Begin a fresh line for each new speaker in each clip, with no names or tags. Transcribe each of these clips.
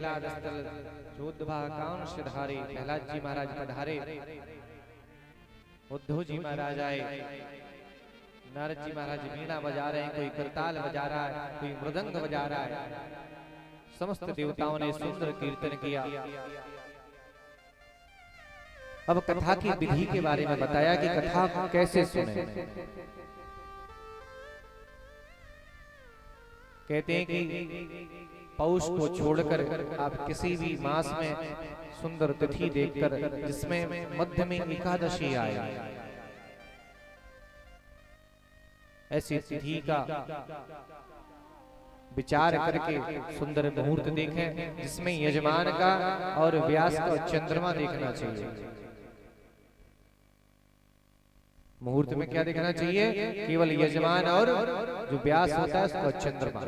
प्रहलाद स्थल जोधभा कांश धारे, प्रहलाद जी महाराज पधारे, उद्धव जी महाराज आए, नारद जी महाराज वीणा बजा रहे हैं, कोई करताल बजा रहा है, कोई मृदंग बजा रहा है। समस्त देवताओं ने सुंदर कीर्तन किया। अब कथा की विधि के बारे में बताया कि कथा कैसे सुने। कहते हैं कि पौष को छोड़कर आप किसी भी मास में सुंदर तिथि देखकर जिसमें मध्य में एकादशी आए, ऐसी तिथि का विचार करके सुंदर मुहूर्त देखें जिसमें यजमान का और व्यास का चंद्रमा देखना चाहिए। मुहूर्त में क्या देखना चाहिए? केवल यजमान और जो व्यास होता है उसका चंद्रमा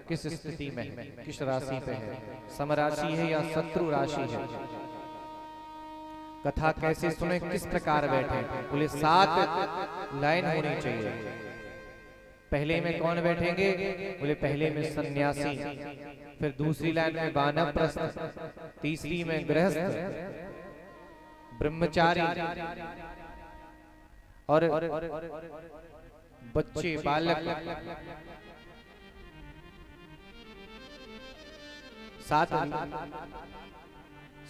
किस स्थिति में है, किस राशि पे है, समराशि है या शत्रु राशि है। कथा कैसे सुने, किस प्रकार बैठे? बोले 7 लाइन होनी चाहिए। पहले में कौन बैठेंगे? बोले पहले में सन्यासी, फिर दूसरी लाइन में वानप्रस्थ, तीसरी में गृहस्थ, ब्रह्मचारी और बच्चे बालक। 7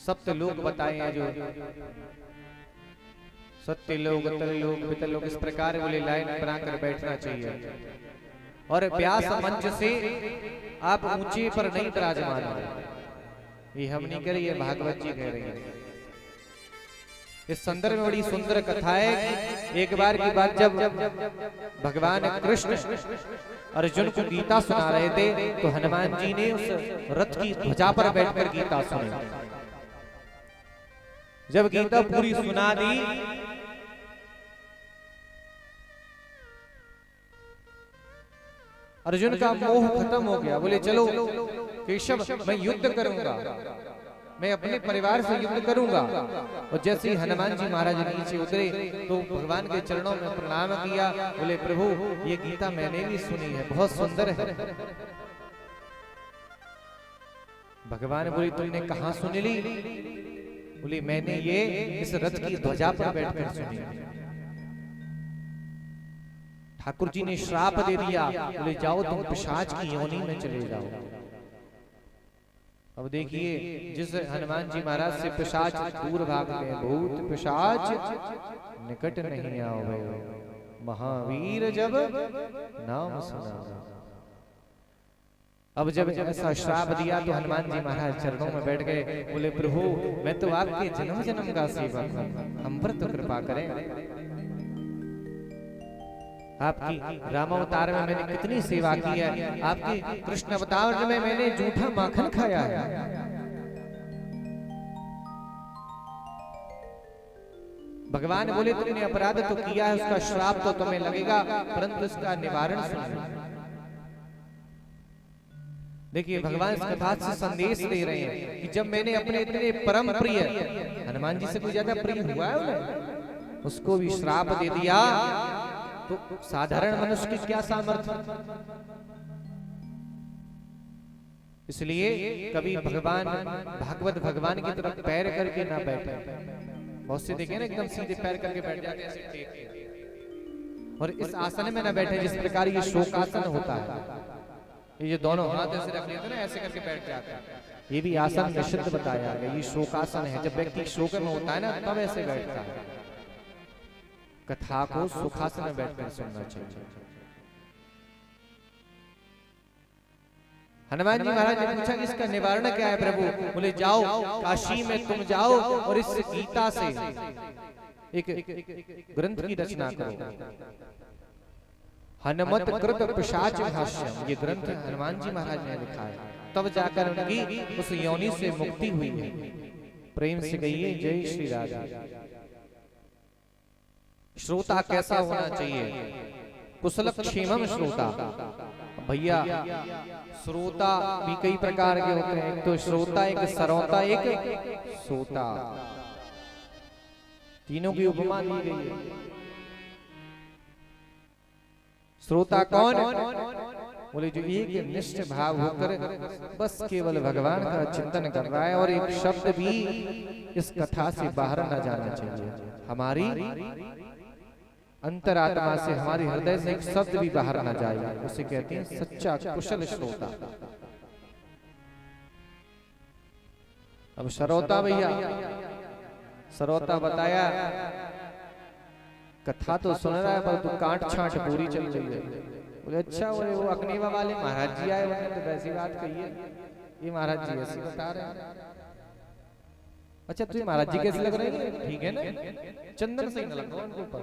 सप्त लोग बताए हैं, जो सत्य लोग, अतल लोग, पितल लोग, इस प्रकार बोले लाइन बनाकर बैठना चाहिए। और व्यास मंच से आप ऊंचे पर नहीं विराजमान हो, ये हम नहीं कह रही है, भागवत जी कह रही है। इस संदर्भ में बड़ी सुंदर कथा है कि एक बार की बात, जब भगवान कृष्ण अर्जुन को गीता सुना रहे थे तो हनुमान जी ने उस रथ की ध्वजा पर बैठकर गीता सुनी। जब गीता पूरी सुना दी अर्जुन का मोह खत्म हो गया। बोले चलो केशव, मैं युद्ध करूंगा, मैं अपने परिवार से युद्ध करूंगा। और जैसे ही हनुमान जी महाराज नीचे उतरे तो भगवान के चरणों में प्रणाम किया। बोले प्रभु, ये गीता मैंने भी सुनी है, बहुत सुंदर है। भगवान बोले तुमने कहां सुन ली? बोले मैंने ये इस रथ की ध्वजा पर बैठकर सुनी। ठाकुर जी ने श्राप दे दिया, बोले जाओ तुम पिशाच की योनि में चले जाओ। अब देखिए, जिस हनुमान जी महाराज से पिशाच दूर भागते हैं, भूत पिशाच निकट नहीं आवे, महावीर जब नाम सुना। अब जब ऐसा श्राप दिया तो हनुमान जी महाराज चरणों में बैठ गए। बोले प्रभु, मैं तो आपके जन्म जन्म का सेवक हूं, हम पर तो कृपा करें। आपकी राम अवतार में मैंने कितनी सेवा की है, आपकी कृष्ण अवतार में मैंने जूठा माखन खाया है। भगवान बोले तुमने अपराध तो किया है, उसका श्राप तो तुम्हें लगेगा, परंतु इसका निवारण सुनो। देखिए, भगवान इस कथा से संदेश दे रहे हैं कि जब मैंने अपने इतने परम प्रिय हनुमान जी से कोई ज्यादा प्रिय हुआ है उन्हें, उसको भी श्राप दे दिया, तो साधारण मनुष्य की क्या सामर्थ्य। इसलिए कभी भगवान भागवत भगवान की तरफ पैर करके ना बैठे। बहुत से देखे ना एकदम सीधे पैर करके बैठ जाते हैं, और इस आसन में ना बैठे जिस प्रकार ये शोकासन होता है। ये दोनों हाथ ऐसे रख लेते ना, ऐसे करके बैठ जाते हैं। ये भी आसन निषिद्ध बताया गया, ये शोकासन है। जब व्यक्ति शोक में होता है ना, तब ऐसे बैठता है। कथा को सुखासन में बैठकर सुनना चाहिए। हनुमान जी महाराज ने पूछा कि इसका निवारण क्या है प्रभु? बोले जाओ काशी में तुम जाओ और इस गीता से एक ग्रंथ की रचना करो, हनुमत कृत पिशाच भाष्यम। ये ग्रंथ हनुमान जी महाराज ने लिखा है, तब जाकर उनकी उस योनि से मुक्ति हुई है। प्रेम से कहिए जय श्री राधे। श्रोता कैसा होना चाहिए? कुशल क्षेमम श्रोता। भैया श्रोता भी कई प्रकार के होते हैं, एक तो श्रोता, एक सरौता, एक सोता। तीनों की उपमा दी गई है। श्रोता कौन? बोले जो एक निष्ठ भाव होकर बस केवल भगवान का चिंतन कर रहा है और एक शब्द भी इस कथा से बाहर न जाना चाहिए, हमारी अंतरात्मा से, हमारे हृदय से एक शब्द भी बाहर न जाए, उसे कहते हैं सच्चा कुशल श्रोता। अब श्रोता भैया, श्रोता बताया कथा तो सुन रहा है पर तू काट छांट पूरी चल रही है। बोले अच्छा, वो अग्निवा वाले महाराज जी आए, उन्होंने तो वैसी बात कही है, ये महाराज जी ऐसी बता रहे हैं। अच्छा तुझे महाराज जी कैसे लग रहे हैं? ठीक है ना, चंदन से न लग रहा उनके ऊपर,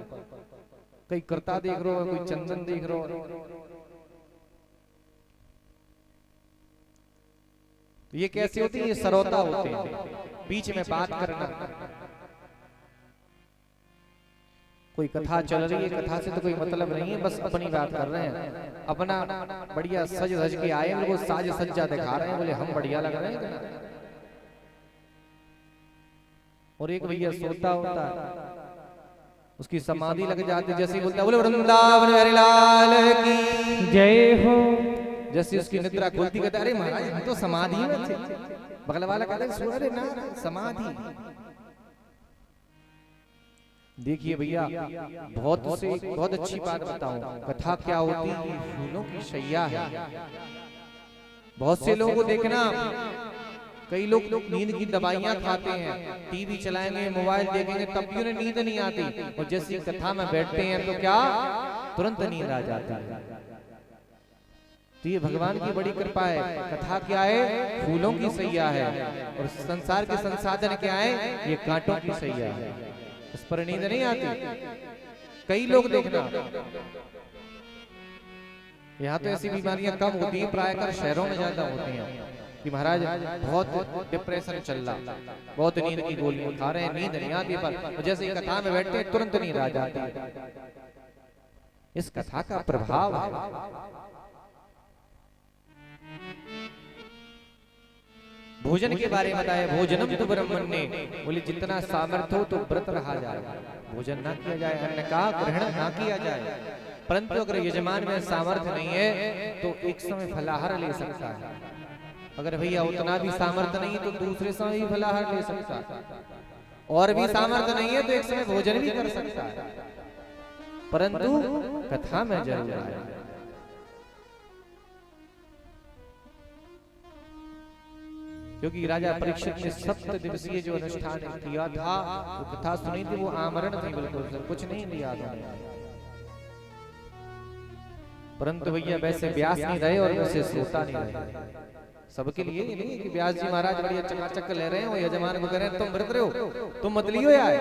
कहीं करता देख रहे हो, कोई चंदन देख रहे हो। ये कैसे होती है? ये सरोता होते हैं, बीच में बात करना। कोई कथा चल रही है, कथा से तो कोई मतलब नहीं है, बस अपनी बात कर रहे हैं, अपना बढ़िया सज धज के आए, वो साज सज्जा दिखा रहे हैं, बोले हम बढ़िया लग रहे हैं। और एक भैया सोता होता है, उसकी समाधि लग जाती, जैसे ही बोलता है बोले वृंदावन बिहारी लाल की जय हो, जैसे उसकी निद्रा खुलती, कहता अरे महाराज हम तो समाधि में थे। बगल वाला कहता है अरे ना समाधि। देखिए भैया, बहुत अच्छी बात बताऊं, कथा क्या होती है? फूलों की शैया है। बहुत से लोगों को देखना, कई लोग नींद की दवाइयां खाते हैं, टीवी चलाएंगे, मोबाइल देखेंगे, तब भी उन्हें नींद नहीं आती, और जैसे कथा में बैठते हैं तो क्या तुरंत नींद आ जाती है। तो ये भगवान की बड़ी कृपा है। कथा क्या है? फूलों की सैया है, और संसार के संसाधन क्या है? ये कांटों की सैया है, इस पर नींद नहीं आती। कई लोग देखना, यहाँ तो ऐसी बीमारियां कम होती हैं, प्रायः शहरों में ज्यादा होती हैं कि महाराज बहुत डिप्रेशन चल रहा, बहुत नींद की गोलियां खा रहे हैं, नींद नहीं आती, पर जैसे ही कथा में बैठते हैं तुरंत नींद आ जाती है। इस कथा का प्रभाव है। भोजन के बारे में बताया, भोजनम तो ब्रह्मण्य, बोले जितना सामर्थ्य हो तो व्रत रहा जाए, भोजन ना किया जाए, अन्न का ग्रहण ना किया जाए। परंतु अगर यजमान में सामर्थ्य नहीं है तो एक समय फलाहार ले सकता है। अगर भैया उतना भी सामर्थ्य नहीं है तो दूसरे समय भी फलाहार ले सकता है, और भी सामर्थ्य नहीं है तो एक समय भोजन भी कर सकता है, परंतु कथा में जरूर आए। क्योंकि राजा परीक्षित ने 7 दिवसीय जो अनुष्ठान किया था, वो कथा सुनी थी, वो आमरण थी, बिल्कुल कुछ नहीं दिया था। परंतु भैया वैसे व्यास नहीं रहे और वैसे श्रोता नहीं रहे। सबके लिए ये नहीं कि व्यास जी महाराज बढ़िया चकाचक ले रहे हैं, वो यजमान को कह रहे हैं तुम व्रत रहे हो, तुम मत लियो यार,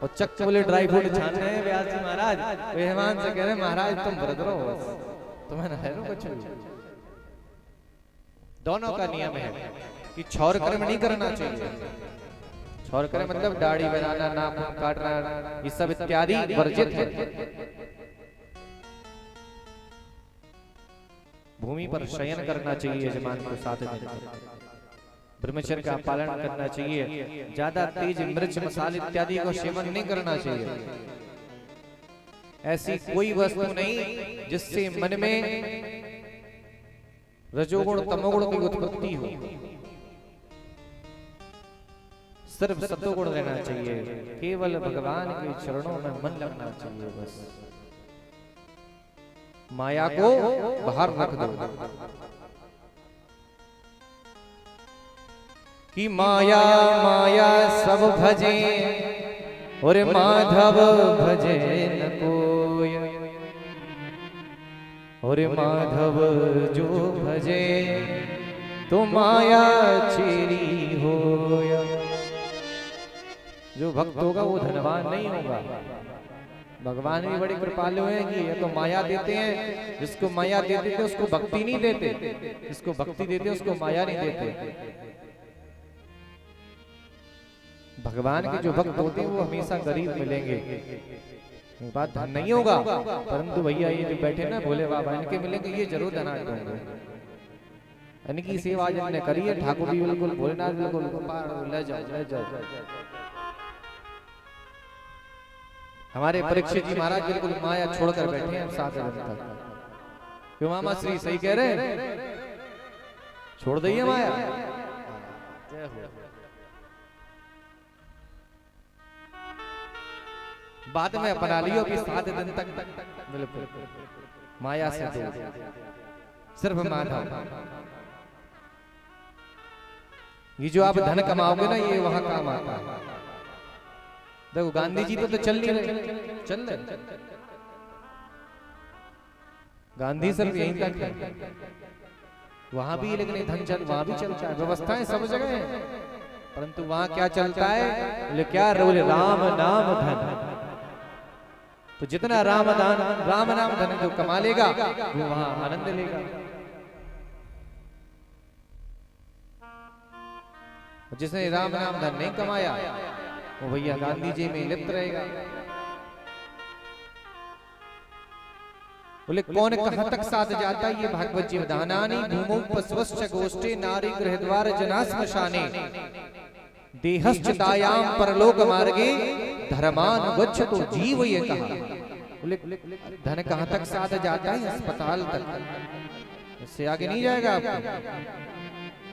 और चक बोले ड्राई फ्रूट छान रहे हैं व्यास जी महाराज, यजमान से कह रहे हैं महाराज तुम व्रत रहो, तुम्हें ना है कुछ। दोनों का नियम है कि छौर कर्म नहीं करना चाहिए। छौर कर्म मतलब दाढ़ी बनाना, नाखून काटना, ये सब इत्यादि वर्जित है। भूमि पर शयन करना चाहिए यजमान को साथ में, ब्रह्मचर्य का पालन करना चाहिए, ज्यादा तेज मिर्च मसाले इत्यादि का सेवन नहीं करना चाहिए। ऐसी कोई वस्तु नहीं जिससे मन में रजोगुण तमोगुण की उत्पत्ति हो, सिर्फ सत्वगुण रहना चाहिए, केवल भगवान के चरणों में मन लगना चाहिए। बस माया को बाहर रख दो कि माया माया सब भजे और माधव भजे न कोई, और माधव जो भजे तो माया चेरी हो। जो भक्त होगा वो धनवान नहीं होगा। भगवान भी बड़ी कृपालु हैं कि ये तो माया देते हैं, जिसको माया देते थे उसको भक्ति नहीं देते, जिसको भक्ति देते उसको माया नहीं देते। भगवान के जो भक्त होते हैं वो हमेशा गरीब मिलेंगे, बात धन नहीं होगा, परंतु भैया ये जो बैठे ना भोले बाबा, इनके मिलेंगे ये जरूर धनाढ़ होंगे। इनकी सेवा जिनने करी है, ठाकुर जी बिल्कुल, भोलेनाथ बिल्कुल, ले जाओ। हमारे परीक्षित जी महाराज बिल्कुल माया छोड़कर बैठे हैं 7 दिन तक। क्यों मामा श्री सही कह रहे हैं? छोड़ दइए माया। जय हो। बाद में अपना लियो, अभी 7 दिन तक बिल्कुल माया से दूर, सिर्फ माधव। ये जो आप धन कमाओगे ना, ये वहां काम आता है। देखो गांधी जी तो चल नहीं रहे, चल रहे गांधी सिर्फ यहीं तक है, वहां भी लेकिन धन चल, वहां भी चलता है, व्यवस्थाएं सब जगह है, परंतु वहां क्या चलता है? बोले क्या? बोले राम नाम धन। तो जितना राम नाम धन जो कमा लेगा वो वहां आनंद लेगा। जिसने राम नाम धन नहीं कमाया वो भैया गांधी जी में लिप्त रहेगा। बोले कौन कहां तक साथ जाता है? ये भागवत जी दानानि भूमौ पस्वश्च गोष्ठे नारी गृहद्वार जनाश्मशाने देहश्च दायाम परलोक मार्गे धर्मान गच्छतो जीव। ये कहा बोले धन कहां तक साथ जाता है? अस्पताल तक, इससे आगे नहीं जाएगा आपको।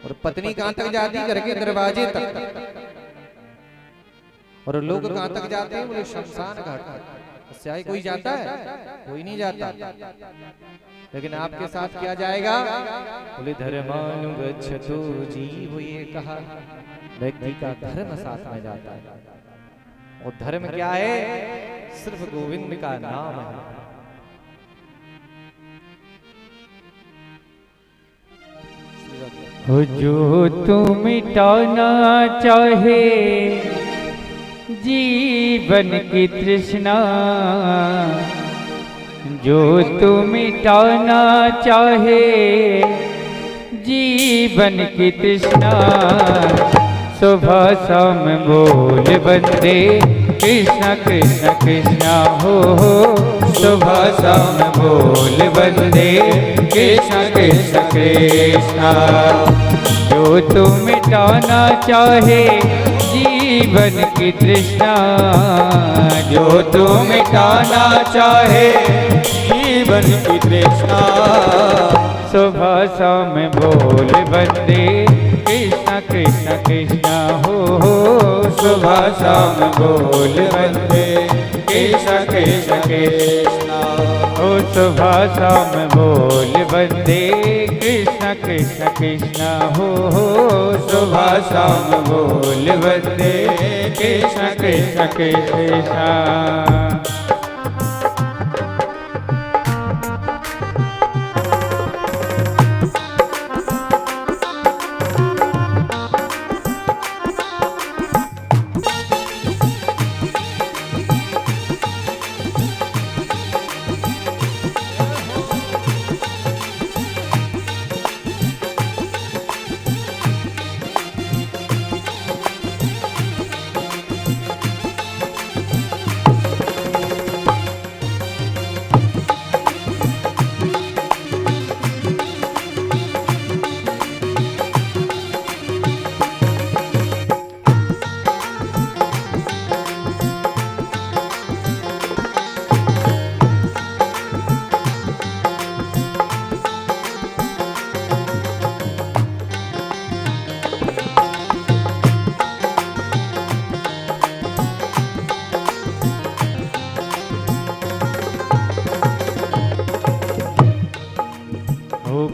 और पत्नी कहां तक जाती है? घर के दरवाजे तक। और लोग कहां तक जाते हैं? बोले शमशान घाट तक। इससे आगे कोई जाता है? कोई नहीं जाता। लेकिन आपके साथ क्या जाएगा? बोले धर्मानुगच्छतो जीव। ये कहा व्यक्ति का धर्म साथ में जाता है। और धर्म क्या है? सिर्फ गोविंद का नाम है।
जो तू मिटाना चाहे जीवन की तृष्णा, जो तू मिटाना चाहे जीवन की तृष्णा, सुबह शाम बोल बंदे कृष्ण कृष्ण कृष्ण हो। सुबह शाम बोल बंदे कृष्ण कृष्ण कृष्ण। जो तू मिटाना चाहे जीवन की तृष्णा, जो तू मिटाना चाहे जीवन की तृष्णा, सुबह शाम बोल बंदे कृष्ण कृष्ण कृष्ण हो। सुबह शाम बोल बंदे कृष्ण कृष्ण कृष्ण हो। सुबह शाम बोल बंदे कृष्ण कृष्ण कृष्ण हो। सुबह शाम बोल बंदे कृष्ण कृष्ण कृष्ण।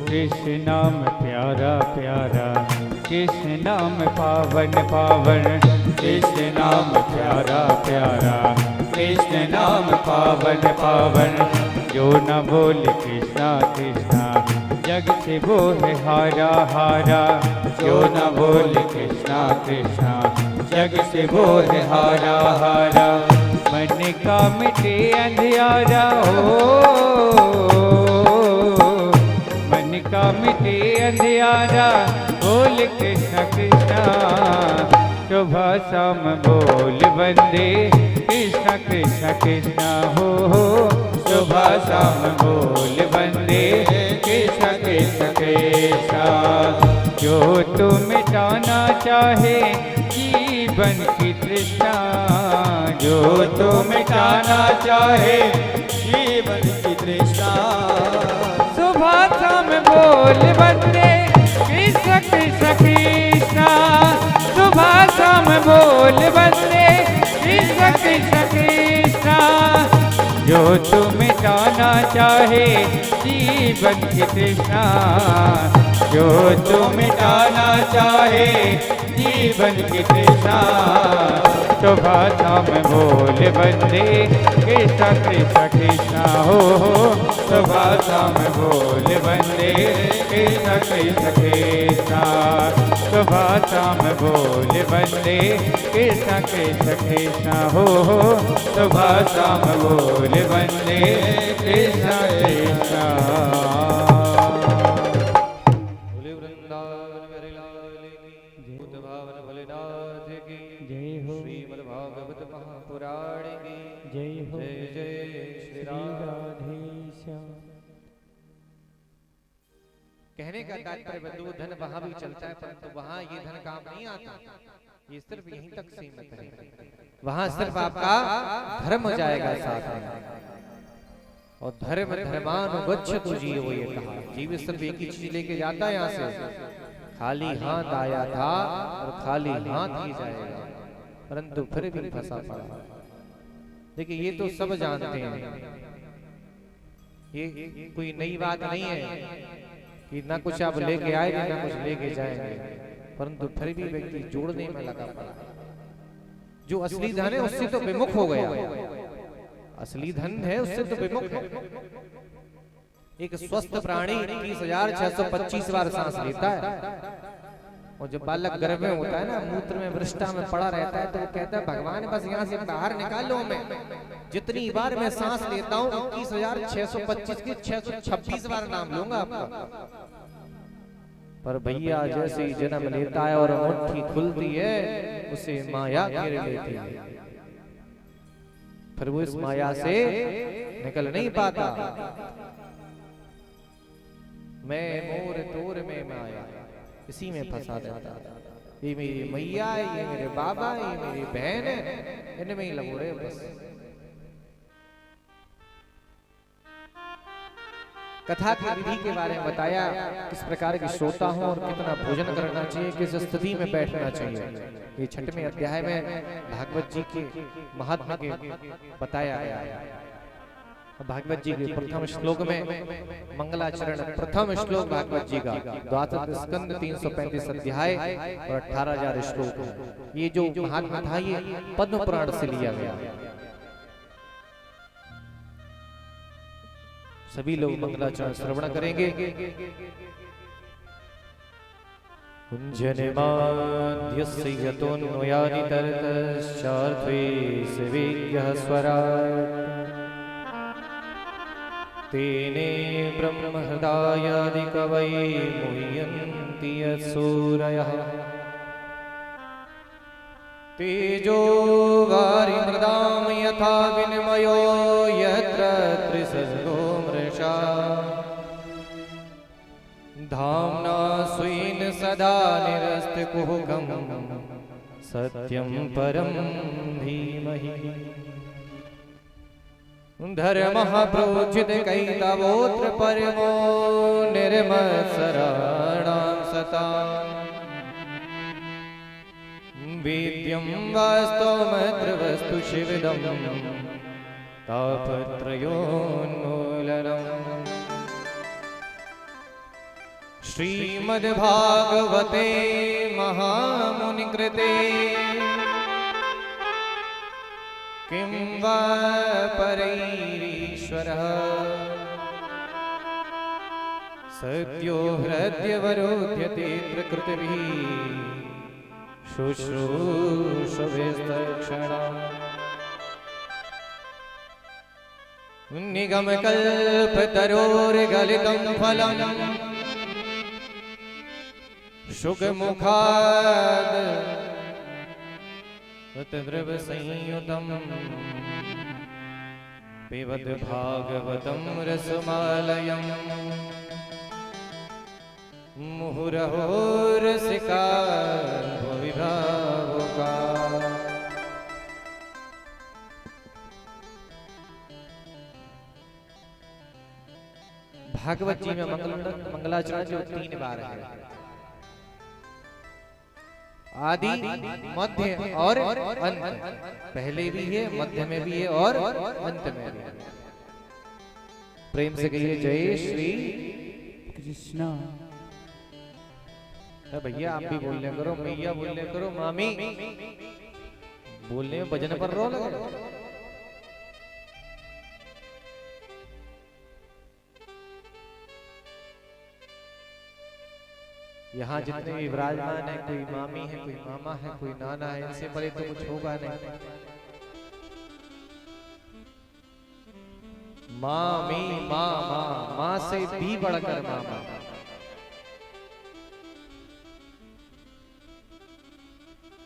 कृष्ण नाम प्यारा प्यारा, कृष्ण नाम पावन पावन, कृष्ण नाम प्यारा प्यारा, कृष्ण नाम पावन पावन। जो न बोल कृष्णा कृष्णा जग से वो है हारा हारा। जो न बोल कृष्णा कृष्णा जग से वो है हारा हारा। मन का मिटे अंधियारा हो, का मिटे अंधियारा, बोल कृष्ण कृष्णा। सुबह शाम बोल बंदे कृष्ण कृष्ण कृष्ण हो। सुबह शाम बोल बंदे कृष्ण कृष्ण कृष्ण। जो तू मिटाना चाहे जीवन की तृष्णा, जो तू मिटाना चाहे जीवन की तृष्णा, सुबह बोल वंदे कृष्ण कृष्ण कृष्ण, सुबह शाम बोल वंदे कृष्ण कृष्ण कृष्ण। जो तू मिटाना चाहे जीवन की तृष्णा, जो तू मिटाना चाहे जीवन की तृष्णा, सुबह शाम बोल वंदे कृष्ण कृष्ण कृष्ण हो, सुबह शाम बोल वंदे कृष्ण कृष्ण कृष्ण, सुबह शाम बोल वंदे कृष्ण कृष्ण कृष्ण हो, सुबह शाम बोल वंदे कृष्ण कृष्ण।
बोले वृंदावन बिहारी लाल की, भूत भावन भोलेनाथ की
जय हो,
श्रीमद् भागवत महापुराण की
जय हो,
जय जय श्री
श्री
राम।
राधेश्याम।
कहने का तात्पर्य बंधु धन वहां भी चलता है, परंतु वहां ये धन काम नहीं आता, ये सिर्फ यहीं तक सीमित है। वहां सिर्फ आपका धर्म जाएगा साथ में, और धर्म धर्मानुगच्छतु जीवो, ये कहा जीव सिर्फ एक ही चीज लेके जाता है यहाँ से, खाली हाथ आया था और खाली हाथ ही जाएगा, परंतु फिर भी फंसा पड़ा। देखिए ये तो सब जानते हैं, ये कोई नई बात नहीं है कि ना कुछ आप लेके आएंगे ना कुछ लेके जाएंगे, परंतु फिर भी व्यक्ति जोड़ने में लगा पड़ा। जो असली धन है उससे तो विमुख हो गया, असली धन है उससे तो विमुख है। एक स्वस्थ प्राणी 21,625 बार सांस लेता है, और जब बालक गर्भ में होता है ना, मूत्र में वृष्टा में पड़ा रहता है, तो वो कहता है भगवान बस यहाँ से बाहर निकालो, मैं जितनी बार मैं सांस लेता हूँ 21,625 की 626 बार नाम लूंगा आपका। पर भैया जैसे ही जन्म लेता है और मुट्ठी खुलती है, उसे माया घेर लेती है, फिर वो इस माया से निकल नहीं पाता। मैं मोर तोर में माया, इसी में फंसा रहता। ये मेरी मैया है, ये मेरे बाबा, ये मेरी बहन है, इनमें ही लगो रहे बस। कथा की विधि के बारे में बताया, किस प्रकार की श्रोता हूं और कितना भोजन करना चाहिए, किस स्थिति में बैठना चाहिए। ये 6वें अध्याय में भागवत जी के महात्मा के बताया गया। भागवत जी के प्रथम श्लोक में मंगलाचरण, प्रथम श्लोक भागवत जी का, द्वादश स्कंद 335 अध्याय और 18,000 श्लोक। ये जो महात्मा था ये पद्म पुराण से लिया गया। सभी लोग मंगलाचरण श्रवण करेंगे। कुञ्जनिमाद्यस्य यतोऽन्वयादि तरतश्चार्थे सेवेयः स्वराट्, तेने ब्रह्महृदायादि कवये मुह्यन्ति यत्सूरयः, तेजो वारिमृदां यथा विनिमयो यत्र त्रिसर्गो मृषा, धाम्ना स्वेन सदा निरस्तकुहकं सत्यं परं धीमहि। धर्मः प्रोचित कैतवोऽत्र परमो निर्मत्सराणां सताम्, वेद्यं वास्तवमत्र वस्तु शिवदं तापत्रयोन्मूलनम्। श्रीमद्भागवते महामुनिकृते किं वा परैरीश्वरः, सत्यो हृद्यवरोध्यते प्रकृतिभिः शुश्रूषवेस्तक्षणा। निगमकल्पतरोर्गलितं फलम् शुकमुखाद् द्रवसंयुतम्, पिबत भागवतं रसमालयम्, मुहुरहो रसिका विभावुका। भागवत जी में मंगलाचरण जो 3 बार है, आदि मध्य और अंत। पहले भी है, मध्य में भी है और अंत में भी है। प्रेम से कहिए जय श्री
कृष्णा।
भैया आप भी बोलने करो, मैया बोलने करो, मामी बोलने में भजन पर रो लगे। यहाँ जितने भी विराजमान है, कोई मामी है, कोई मामा है, कोई नाना है, इनसे परे तो कुछ होगा नहीं। मामी मामा, माँ से भी बढ़कर मामा।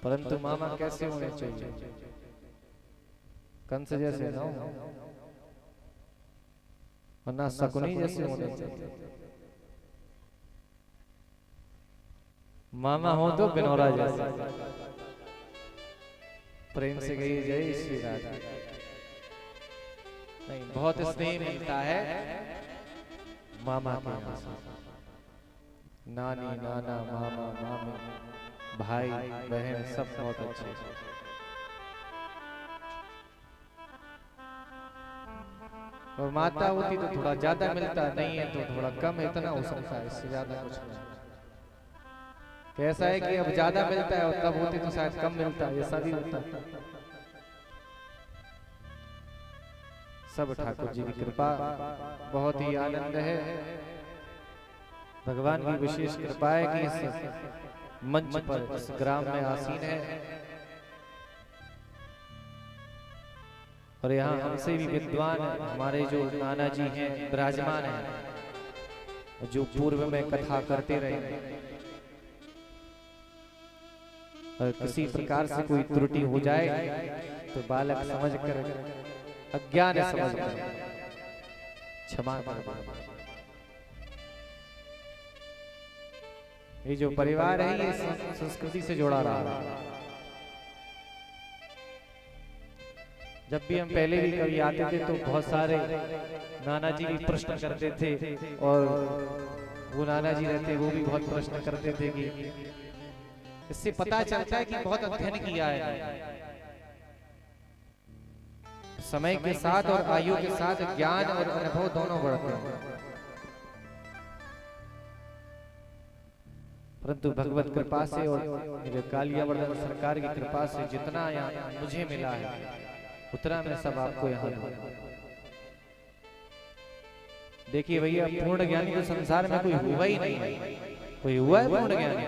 परंतु मामा कैसे होने चाहिए? कंस जैसे ना हो, वरना शकुनी जैसे होने चाहिए। मामा हो तो बिनौरा जैसे। प्रेम से कहिए जय श्री राधे। नहीं, बहुत स्नेह मिलता है मामा के यहाँ से। नानी नाना मामा मामी भाई बहन सब बहुत अच्छे। और माता होती तो थोड़ा ज्यादा मिलता, नहीं है तो थोड़ा कम, इतना हो सकता है, इससे ज्यादा कुछ नहीं। कैसा है कि अब ज्यादा मिलता है और तब होती तो शायद कम मिलता है, ऐसा भी होता है। सब ठाकुर जी की कृपा, बहुत ही आनंद है। भगवान की विशेष कृपा है कि इस मंच पर, इस ग्राम में आसीन है। और यहाँ हमसे भी विद्वान हमारे जो नाना जी हैं विराजमान हैं, जो पूर्व में कथा करते रहे। और किसी प्रकार से कोई त्रुटि हो जाए तो बालक समझकर, अज्ञान समझकर क्षमा कर। ये जो परिवार है ये संस्कृति से जुड़ा रहा। जब भी हम पहले भी कभी आते थे तो बहुत सारे नाना जी भी प्रश्न करते थे, और वो नाना जी रहते वो भी बहुत प्रश्न करते थे कि इससे पता चलता है कि बहुत अध्ययन किया है। समय के साथ और आयु के साथ ज्ञान और अनुभव दोनों बढ़ते हैं। परंतु भगवत कृपा से और मेरे कालियावर्धन सरकार की कृपा से जितना यहाँ मुझे मिला है उतना मैं सब आपको यहाँ दूंगा। देखिए भैया, पूर्ण ज्ञानी तो संसार में कोई हुआ ही नहीं है। कोई हुआ है पूर्ण ज्ञानी?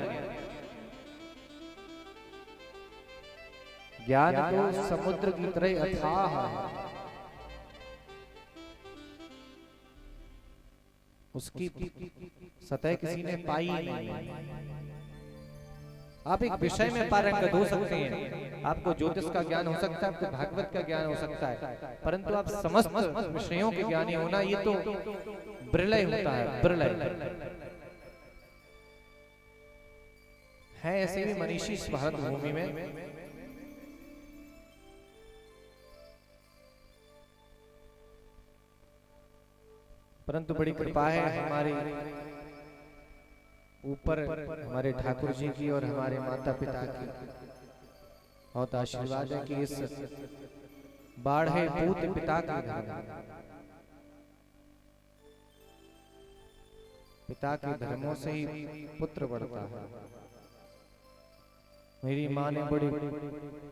ज्ञान तो समुद्र की तरह अथाह है, उसकी सतह किसी ने पाई नहीं। आप एक विषय में पारंगत हो सकते हैं, आपको ज्योतिष का ज्ञान हो सकता है, आपको भागवत का ज्ञान हो सकता है, परंतु आप समस्त विषयों के ज्ञानी होना ये तो बिरला होता है, बिरला है। ऐसे भी मनीषी इस भारत भूमि में। परंतु बड़ी कृपा है हमारे ऊपर, हमारे ठाकुर जी की और हमारे माता पिता की बहुत आशीर्वाद है कि इस बाढ़े पूत पिता के घर, पिता के धर्मों से ही पुत्र बढ़ता है। मेरी माँ ने बड़े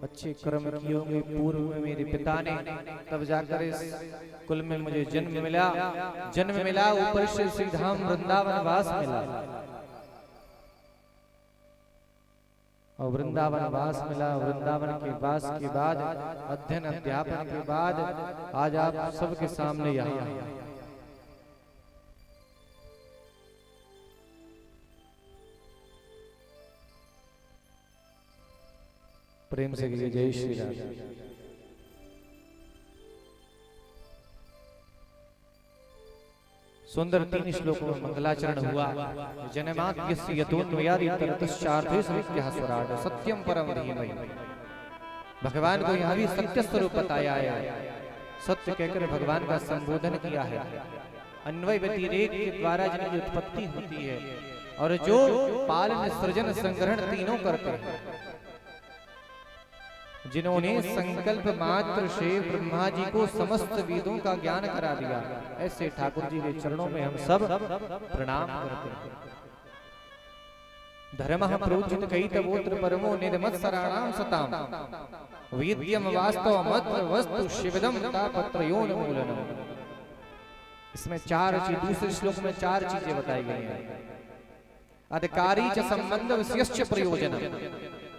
अच्छे कर्म किए होंगे पूर्व में मेरे पिता ने, तब जाकर इस कुल में मुझे जन्म मिला। ऊपर से श्री धाम वृंदावन वास मिला, और वृंदावन वास मिला। वृंदावन के वास के बाद, अध्ययन अध्यापन के बाद आज आप सबके सामने यहाँ प्रेम से कहिए जय श्री राम। सुंदर 3 श्लोकों में मंगलाचरण हुआ। जन्माद्यस्य यतोऽन्वयादितरतश्चार्थेषु सत्यम परम धीमहि। भगवान को यहाँ भी सत्य स्वरूप बताया है, सत्य कहकर भगवान का संबोधन किया है। अन्वय व्यतिरेक के द्वारा जिनकी उत्पत्ति होती है और जो पालन सृजन संग्रहण तीनों करते हैं, जिन्होंने संकल्प मात्र से ब्रह्मा जी को समस्त वेदों का ज्ञान करा दिया, ऐसे ठाकुर जी के चरणों में हम सब प्रणाम करते हैं। धर्मः प्रोचित कैतवोत्र परमो निर्मत्सराणाम सताम वेद्यम वास्तव मत्र वस्तु शिवदम तापत्रयोन मूलनम। इसमें चार चीज, दूसरे श्लोक में चार चीजें बताई गई हैं। अधिकारी च संबंध विशेष प्रयोजन।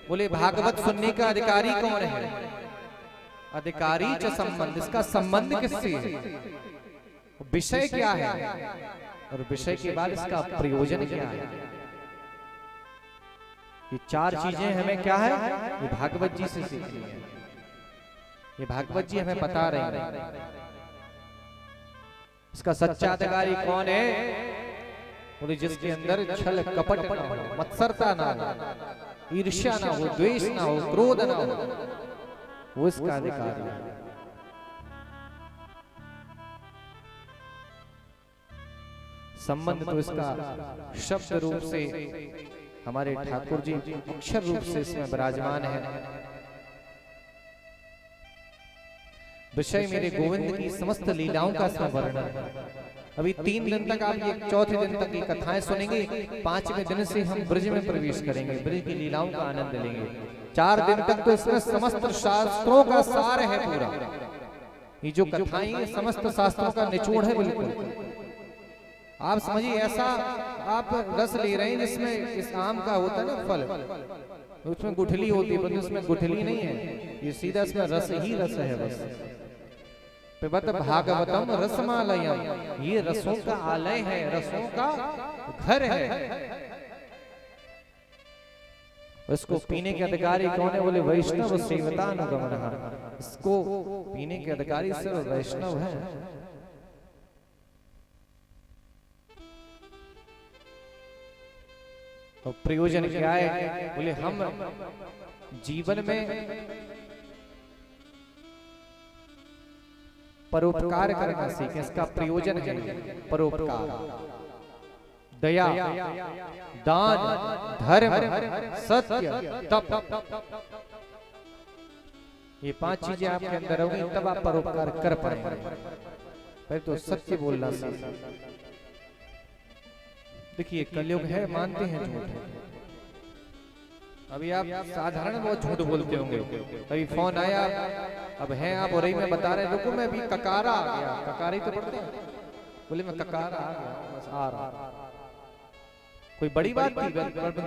बोले भागवत सुनने का अधिकारी कौन है? अधिकारी च संबंध, इसका संबंध किससे है, विषय क्या है, और विषय के बाद इसका प्रयोजन क्या है। ये चार चीजें हमें क्या है, ये भागवत जी से सीखनी है। ये भागवत जी हमें बता रहे हैं। इसका सच्चा अधिकारी कौन है? बोले जिसके अंदर छल कपट ना हो, मत्सरता ना हो, ईर्ष्या ना हो, द्वेष ना हो, क्रोध ना हो, वो इसका अधिकारी है। संबंध तो इसका शब्द रूप से हमारे ठाकुर जी अक्षर रूप से इसमें विराजमान है। विषय मेरे गोविंद की समस्त लीलाओं का इसमें वर्णन है। अभी 3 दिन तक आप ये, चौथे दिन तक ये कथाएं सुनेंगे, 5वें दिन से हम ब्रज में प्रवेश करेंगे, ब्रज की लीलाओं का आनंद लेंगे। 4 दिन तक तो इसमें समस्त शास्त्रों का सार है पूरा। ये जो कथाएं समस्त शास्त्रों का निचोड़ है बिल्कुल। आप समझिए ऐसा आप रस ले रहे हैं जिसमें इस आम का होता है ना फल, उसमें गुठली होती है, पर उसमें गुठली नहीं है, ये सीधा इसमें रस ही रस है बस। पिबत भागवतम रसमालयम, ये रसों का आलय है, रसों का घर है। इसको पीने के अधिकारी कौन है? बोले वैष्णव सेवतानुगमनः। इसको पीने के अधिकारी सिर्फ वैष्णव है। और प्रयोजन क्या है? बोले हम जीवन में परोपकार करना सीखें, इसका प्रयोजन है परोपकार, दया, दान, धर्म, सत्य, तप। ये 5 चीजें आपके अंदर होंगी तब आप परोपकार कर पाएंगे। पहले तो सत्य बोलना सीखें। देखिए कलयुग है, मानते हैं झूठ है। अभी आप साधारण बहुत झूठ बोलते होंगे। अभी फोन आया, अब हैं आप और में बता रहे, रुको मैं अभी ककारा आ गया, ककारा ही तो पढ़ते हैं। बोले मैं ककारा आ गया, बस आ रहा। कोई बड़ी बात थी,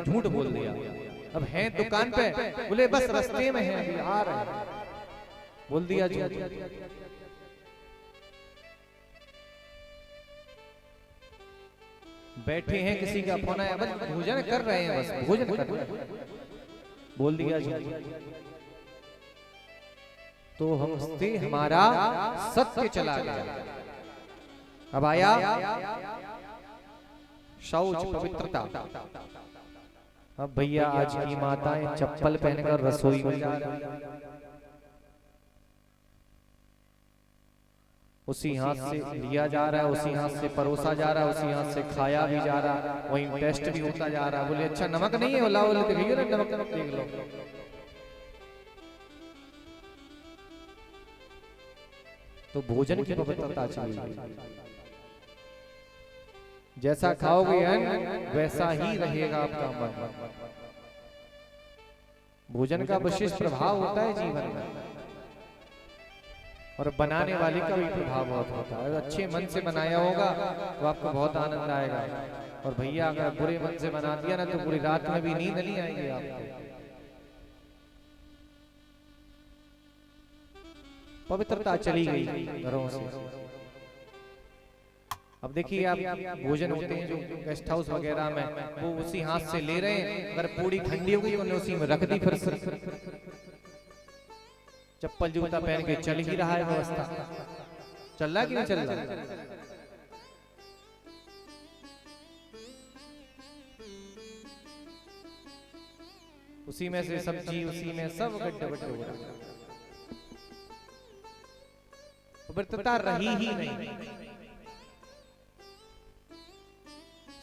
झूठ बोल दिया। अब हैं दुकान पे, बोले बस रास्ते में हैं, अभी आ रहे हैं, बोल दिया झूठ। बैठे हैं, किसी का फोन आया, बस भोजन कर रहे हैं, बस भोजन कर रहे हैं, बोल दिया जी। तो हमसे हमारा सत्य चला गया। अब आया शौच, पवित्रता। अब भैया आज की माताएं चप्पल पहनकर रसोई में जा रही हैं, उसी हाथ से लिया जा रहा है, उसी हाथ से परोसा जा रहा है, उसी हाथ से खाया भी जा रहा है, वहीं टेस्ट भी होता जा रहा है। बोले अच्छा नमक नहीं है, बोला बोले देखिए ना नमक, नमक देख लो। तो भोजन की पवित्रता चाहिए। जैसा खाओगे अन्न वैसा ही रहेगा आपका मन। भोजन का विशेष प्रभाव होता है जीवन में, और बनाने वाले का भी प्रभाव बहुत होता है। अच्छे मन से बनाया होगा तो आपको बहुत आनंद आएगा, और भैया अगर बुरे मन से बना दिया ना तो पूरी रात में भी नींद नहीं आएगी आपको। पवित्रता चली गई घरों से। अब देखिए आप भोजन होते हैं जो गेस्ट हाउस वगैरह में, वो उसी हाथ से ले रहे हैं, अगर पूरी ठंडी हो गई उन्होंने उसी में रख दी, फिर चप्पल जूता पहन के चल ही रहा है व्यवस्था। चल रहा है कि नहीं चल रहा? उसी में से सब्जी, उसी में सब गड्ढे बड्ढे हो रहा है। पवित्रता रही ही नहीं।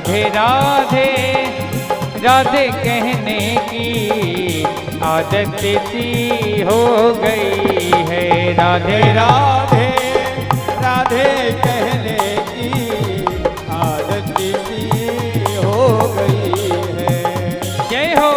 राधे राधे राधे कहने की आदत सी हो गई है। राधे
राधे राधे कहने की आदत सी हो गई है।
जय हो।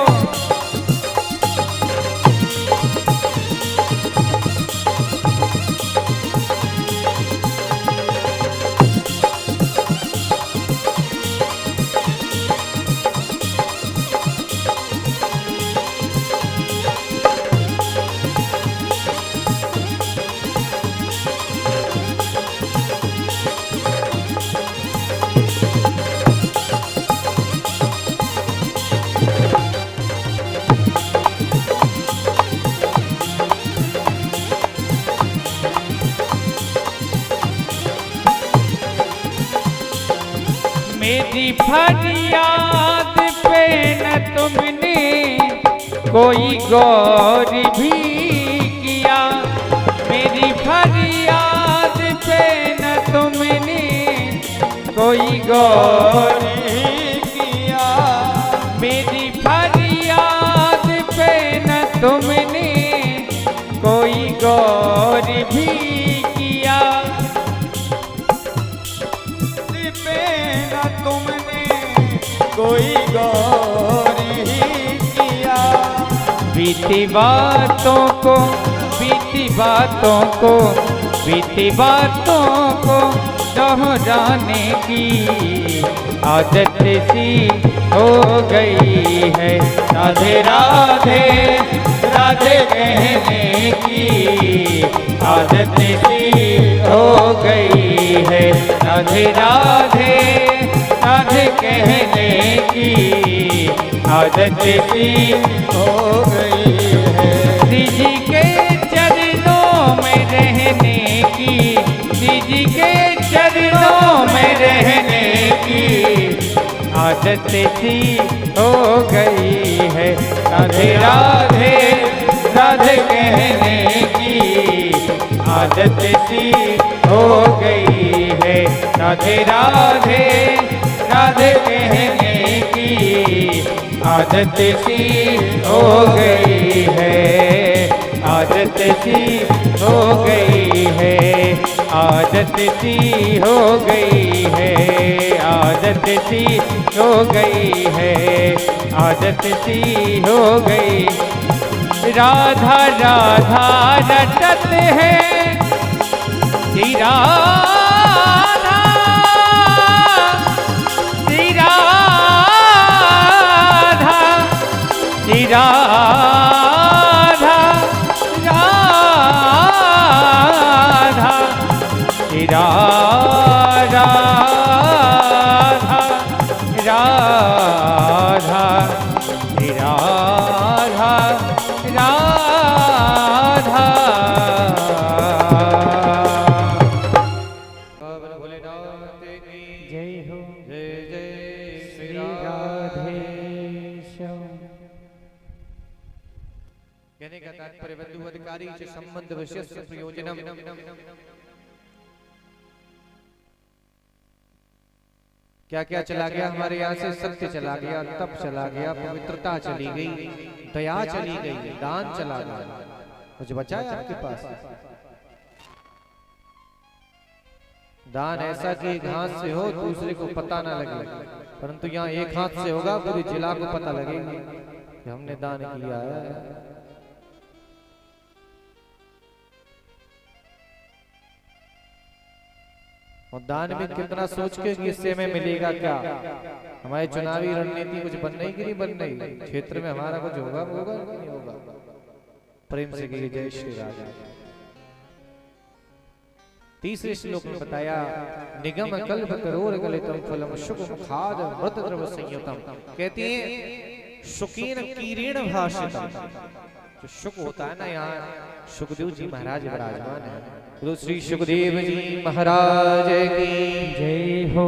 मेरी फरियाद पे न तुमने कोई गौर भी किया। मेरी फरियाद पे न तुमने कोई गौर
किया।
मेरी फरियाद पे न तुमने कोई गौर भी किया।
तुमने कोई गौर ही किया।
बीती बातों को बीती बातों को बीती बातों को दोहराने की आदत सी हो गई है। राधे राधे राधे कहने की आदत सी हो गई है। राधे राधे राधे कहने की आदत सी
हो गई है।
श्री जी के चरणों में रहने की श्री जी के चरणों में रहने की आदत सी हो गई है। राधे राधे राधे कहने की आदत सी हो गई है। राधे राधे राधे कहने की आदत सी हो गई है। आदत सी हो गई है। आदत सी हो गई है। आदत सी हो गई है। आदत सी हो गई। राधा राधा रटत है श्री राधा श्री राधा श्री राधा राधा श्री राधा राधा श्री राधा राधा।
भोलेनाथ की
जय हो।
जय जय श्री
श्री
राधे।
राधेश्याम।
कहने का तात्पर्य बंधु अधिकारी से संबंध विशेष प्रयोजनम। क्या क्या चला गया हमारे यहाँ से? सत्य चला गया, तप चला गया, पवित्रता चली गई, दया चली गई, दान चला गया। कुछ बचा है आपके पास? दान ऐसा कि एक हाथ से हो दूसरे को पता ना लगे, परंतु यहाँ एक हाथ से होगा पूरी जिला को पता लगेगा कि हमने दान किया है। और दान में कितना सोच के कि इससे हमें मिलेगा क्या। हमारी चुनावी रणनीति कुछ बन रही कि नहीं बन रही? क्षेत्र में हमारा कुछ होगा होगा नहीं होगा? प्रेम से कहिए जय श्री राधे। तीसरे श्लोक में बताया निगम कल्प करोड़ गलितम फलम शुक खाद व्रत द्रव संयुतम। कहती है शुकीन कीरीण भाषितम। जो शुक होता है ना, यहाँ सुखदेव जी महाराज विराजमान है। तो श्री सुखदेव जी महाराज की
जय हो।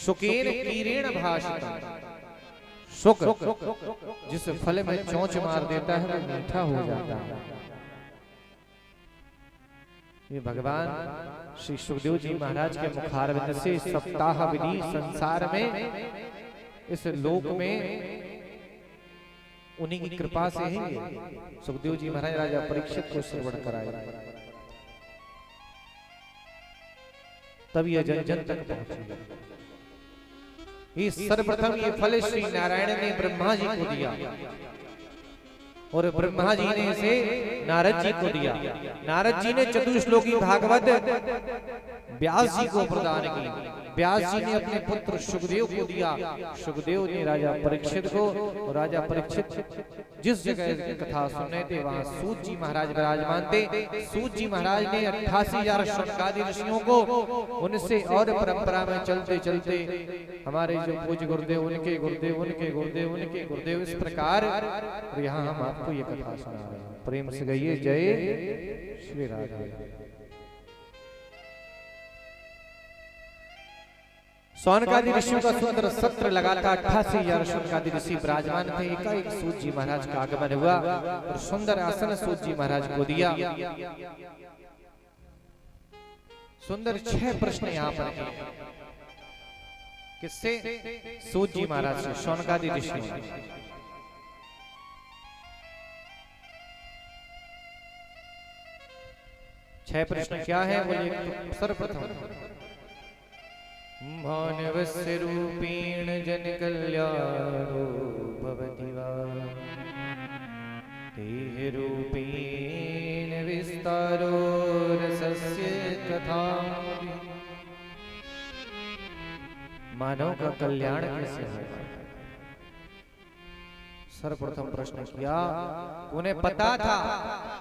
शुकीन कीरीण भाषितम। शुक जिस फल में चोंच मार देता है वो मीठा हो जाता है। ये भगवान श्री सुखदेव जी महाराज के मुखारविंद से सप्ताह विधि संसार में इस लोक में उन्हीं की कृपा से ही सुखदेव जी महाराज राजा परीक्षित को श्रवण कराए, तब यह जन जन तक पहुंची। ये सर्वप्रथम ये फल श्री नारायण ने ब्रह्मा जी को दिया और ब्रह्मा जी ने इसे नारद जी को दिया। नारद जी ने चतुश्लोकी भागवत व्यास जी को प्रदान की। व्यास जी ने अपने पुत्र सुखदेव को दिया। सुखदेव ने राजा परीक्षित को, और राजा परीक्षित जिस जगह की कथा सुनने थे वहां सूत जी महाराज विराजमान थे। सूत जी महाराज ने 88,000 शौनकादि ऋषियों को उनसे और परंपरा में चलते चलते हमारे जो पूज्य गुरुदेव, उनके गुरुदेव, उनके गुरुदेव, उनके गुरुदेव, इस प्रकार यहाँ हम आपको ये कथा सुना रहे हैं। प्रेम से गाइए जय श्री राधे। शौनकादि ऋषियों का सुंदर सत्र लगा था। 88,000 शौनकादि ऋषि विराजमान थे। एकाएक सूत जी महाराज का आगमन हुआ और सुंदर आसन सूत जी महाराज को दिया। सुंदर 6 प्रश्न यहाँ पर हैं। किससे? सूत जी महाराज से, शौनकादि ऋषि। 6 प्रश्न क्या है? बोलिए। सर्वप्रथम मानवस्य रूपेण जन कल्याणो भवति वा, देह रूपेण विस्तारो रसस्य कथा। मानव का कल्याण कैसे होगा? सर्वप्रथम प्रश्न किया। उन्हें पता था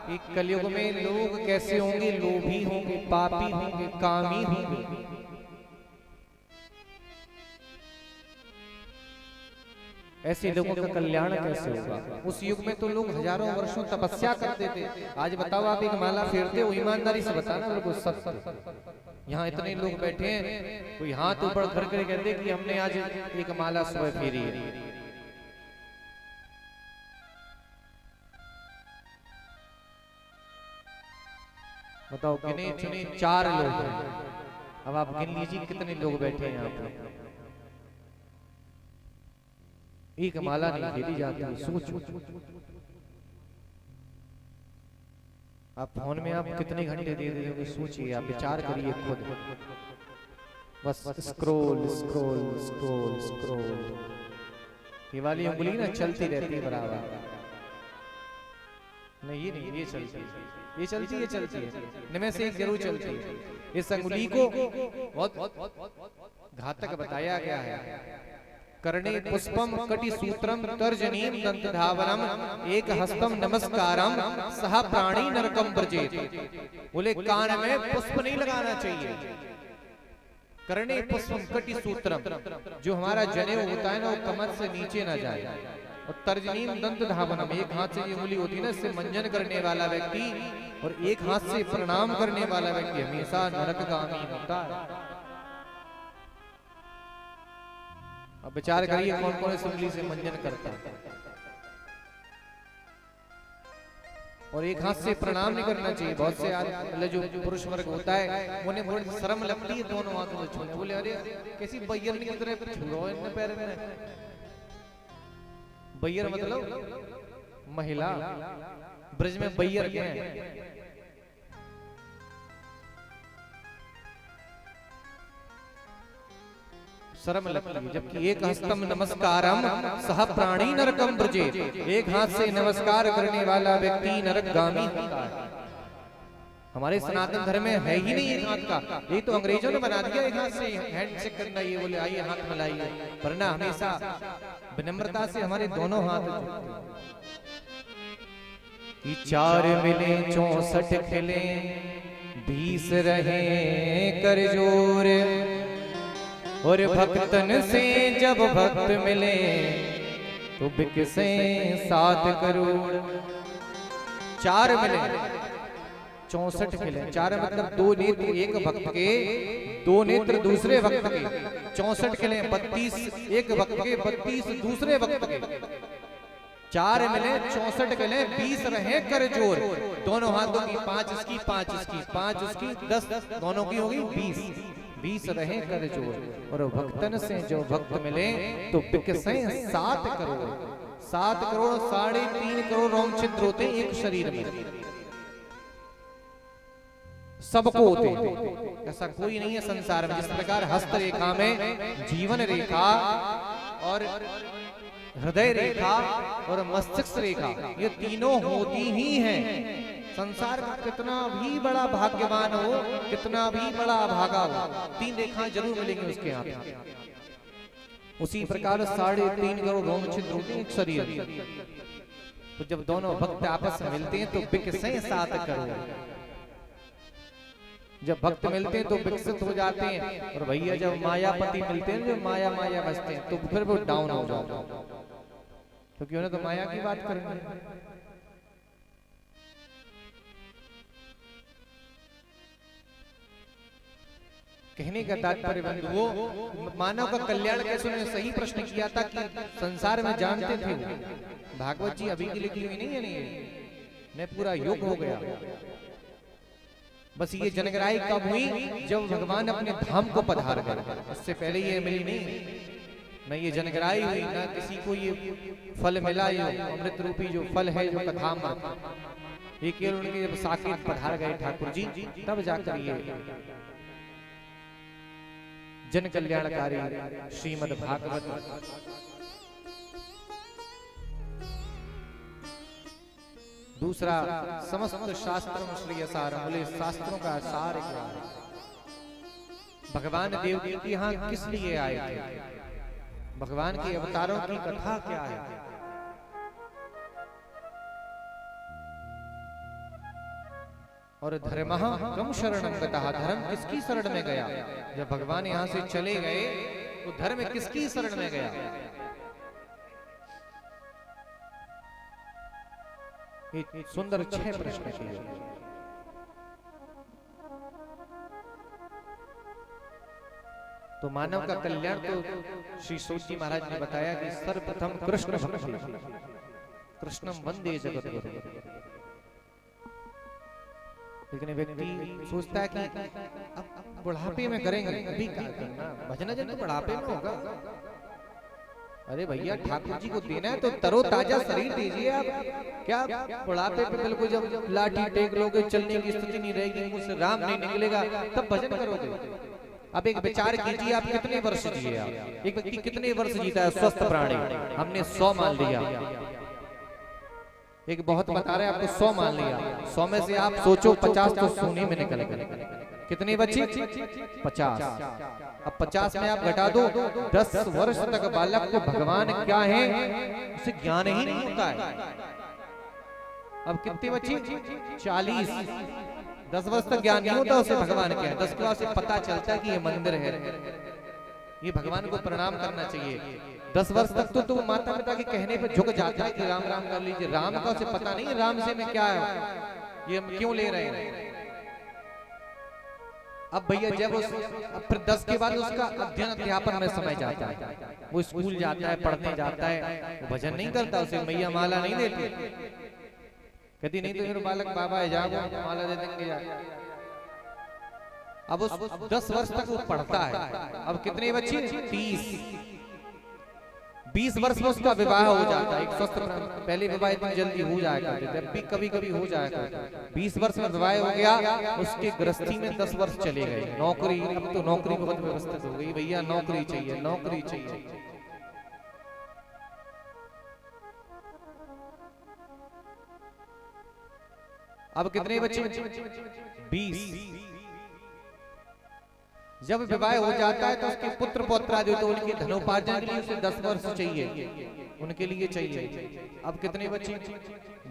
कि कलयुग में लोग कैसे होंगे, लोभी होंगे, पापी होंगे, कामी होंगे। ऐसे लोगों का कल्याण कैसे होगा? उस युग में तो लोग हजारों वर्षों तपस्या करते थे। आज बताओ, आप एक माला फेरते हो, ईमानदारी से बताना लोगों सत्य। यहाँ इतने लोग बैठे हैं, कोई हाथ ऊपर करके कहते कि हमने आज एक माला सुबह फेरी है। बताओ, गिने चुने 4 लोग हैं। अब आप गिन लीजिए कितने लोग बैठे हैं यहाँ पर। एक माला नहीं फेरी जाती। सोचो, आप फोन में आप कितने घंटे दे दोगे? सोचिए, आप विचार करिए खुद। बस स्क्रॉल स्क्रॉल स्क्रॉल स्क्रॉल, ये वाली उंगली ना चलती रहती है बराबर। नहीं, ये नहीं, ये चलती है, ये चलती है, चलती है। इनमें से एक जरूर चलती है। इस अंगुली को बहुत घातक बताया गया है। कर्णे पुष्पम कटि सूत्रम तर्जनीम दंत धावनम एक हस्तम नमस्कारम सह प्राणी नरकम ब्रजेत। बोले कान में पुष्प नहीं लगाना चाहिए। कर्णे पुष्पम कटि सूत्रम, जो हमारा जनेऊ होता है ना, वो कमर से नीचे ना जाए। और तर्जनीम दंत धावनम, एक हाथ से ये उंगली होती है ना, इससे मंजन करने वाला व्यक्ति, और एक हाथ से प्रणाम करने वाला व्यक्ति हमेशा नरकगामी होता है। अब विचार करिए कौन कौन इस उंगली से मंजन करता है। और एक हाथ से प्रणाम नहीं करना चाहिए। बहुत से जो पुरुष वर्ग होता है उन्हें बड़ी शर्म लगती है दोनों हाथों से छूने। बोले अरे कैसी बैयर की तरह छुड़ो इन पैर में। बैयर मतलब महिला। ब्रज में बैयर क्या है? शर्म लगती है। जबकि एक हस्तम नमस्कारम सह प्राणी नरकम ब्रजे, एक हाथ से नमस्कार करने वाला व्यक्ति नरकगामी होता है। हमारे सनातन धर्म में है ही नहीं एक हाथ का। ये तो अंग्रेजों ने बना दिया एक हाथ से हैंडशेक करना। ये बोले आइए हाथ मिलाइए, वरना हमेशा विनम्रता से हमारे दोनों हाथ। 4 मिले 64 खिले 20 रहे कर जोर, और भक्तन से जब भक्त मिले तो बिकसे 7 करोड़। 4 मिले 64 खिले। 4 मतलब 2 नेत्र एक भक्त के, 2 नेत्र दूसरे भक्त के। 64 खिले 32 एक भक्त के, 32 दूसरे भक्त के। 4 मिले 64 गले 20 रहे कर जोर, दोनों हाथों की 5 इसकी 5 इसकी 5 उसकी 10 दोनों की होगी 20 रहे कर जोर। और भक्तन से जो भक्त मिले तो बिकसे 7 करोड़ 7 करोड़ 3.5 करोड़ रोम छिद्र होते एक शरीर में, सबको होते हैं। ऐसा कोई नहीं है संसार में। जिस प्रकार हस्त रेखा में जीवन रेखा और हृदय रेखा और मस्तिष्क रेखा ये तीनों होती ही हैं। संसार में कितना भी बड़ा भाग्यवान हो, कितना भी बड़ा अभागा हो, 3 रेखाएं जरूर मिलेंगी उसके हाथ। उसी प्रकार 3.5 करोड़ रोम छिद्र होते हैं एक शरीर। तो जब दोनों भक्त आपस में मिलते हैं तो बिकसे 7 करोड़। जब भक्त मिलते हैं तो विकसित हो जाते हैं। और भैया जब मायापति मिलते हैं, जो माया बसते हैं, तो फिर वो डाउन हो जाते हैं, क्योंकि उन्हें तो माया की बात करनी है। कहने का तात्पर्य बंधुओं, मानव का कल्याण कैसे, उन्होंने सही प्रश्न किया था कि संसार में जानते थे वो। भागवत जी अभी की लिखी हुई नहीं है, नहीं पूरा युग हो गया। बस ये जनगराई कब हुई, जब भगवान अपने धाम को पधार गए। उससे पहले ये मिली नहीं, न ये जनगराई हुई, न किसी को ये फल मिला, ये अमृत रूपी जो फल है जो कथामृत, ये केवल उनके जब साकेत पधार गए ठाकुर जी, तब जाकर ये जन कल्याणकारी श्रीमद् भागवत दूसरा समस्त शास्त्र श्रेय सार, बोले शास्त्रों का सार क्या है, भगवान देव की यहाँ किस लिए आए थे, भगवान के अवतारों की कथा क्या है। और धर्मः कम शरणं गतः, धर्म किसकी शरण में गया। जब भगवान यहाँ से चले गए तो धर्म किसकी शरण में गया। एक सुंदर 6 प्रश्न किए। तो मानव का कल्याण तो श्री सूत जी महाराज ने बताया कि सर्वप्रथम कृष्ण भक्ति, कृष्णम वंदे जगद्गुरु। लेकिन व्यक्ति सोचता है कि अब बुढ़ापे में करेंगे, अभी क्या करना, भजन जन तो बुढ़ापे में होगा। अरे भैया ठाकुर जी को देना है तो तरोताजा शरीर दीजिए आप। क्या बुढ़ापे पे बिल्कुल जब लाठी टेक लोगे, चलने की स्थिति नहीं रहेगी, मुझसे राम नहीं निकलेगा, तब भजन करोगे। अब एक विचार कीजिए, आप कितने वर्ष जिए, आप एक व्यक्ति कितने वर्ष जीता है स्वस्थ प्राणी, हमने 100 मान लिया। एक बहुत बता रहे आपको 100 मान लिया, 100 में से आप सोचो 50 तो सोने में निकल गए, कितने बचे 50। अब 50 में आप घटा दो, 10 वर्ष तक बालक को भगवान क्या है उसे ज्ञान ही नहीं होता है। अब कितने बचे 40, 10 वर्ष तक ज्ञान नहीं होता उसे भगवान क्या है। 10 क्लास से पता चलता है कि ये मंदिर है, ये भगवान को प्रणाम करना चाहिए। 10 वर्ष तक तो माता पिता के कहने पे झुक जाता है कि राम राम कर लीजिए। राम का उसे पता नहीं है राम से मैं क्या है, ये हम क्यों ले रहे हैं। अब भैया जब अब फिर 10 के बाद उसका अध्ययन अध्यापन में समय जाता है, वो स्कूल जाता है, पढ़ने जाता है, वो भजन नहीं करता, उसे मैया माला नहीं देती, कहती नहीं तो मेरे बालक बाबा है जाओ माला दे देंगे। अब उस 10 वर्ष तक वो पढ़ता है। अब कितने बच्चे 30, 20 वर्ष में उसका विवाह हो जाता है। एक स्वस्थ पहले विवाह इतनी जल्दी हो जाएगा, जब भी कभी कभी हो जाएगा। 20 वर्ष में विवाह हो गया, उसके गृहस्थी में 10 वर्ष चले गए। नौकरी, अब तो नौकरी बहुत व्यवस्थित हो गई, भैया नौकरी चाहिए, नौकरी चाहिए। अब कितने बच्चे 20। जब विवाह हो जाता है तो उसके पुत्र पौत्रा जो तो उनके धनोपार्जन के लिए उसे 10 वर्ष चाहिए, उनके लिए चाहिए। अब कितने बच्चे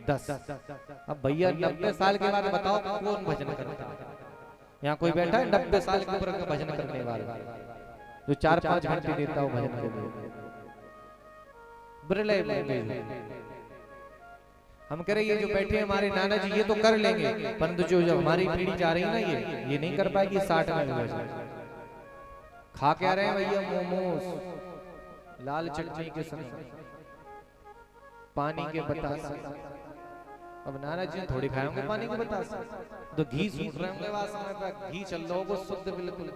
10। अब भैया 90 साल के बाद बताओ कौन भजन करता है। यहाँ कोई बैठा है 90 साल के ऊपर भजन करने वाला जो 4-5 घंटे देता हो भजन के लिए, बिरले। हम कह रहे ये जो बैठे हमारे नाना जी ये तो कर लेंगे, परंतु जो हमारी पीढ़ी जा रही है ना ये नहीं कर पाएगी। 60 में खा क्या रहे हैं भैया मोमोस लाल चटनी के संग, पानी के बतासे। अब नाराज जी थोड़ी खाए होंगे पानी के बतासे, तो घी सूट रहे होंगे वहां समय पर, घी चल रहा होगा शुद्ध बिल्कुल।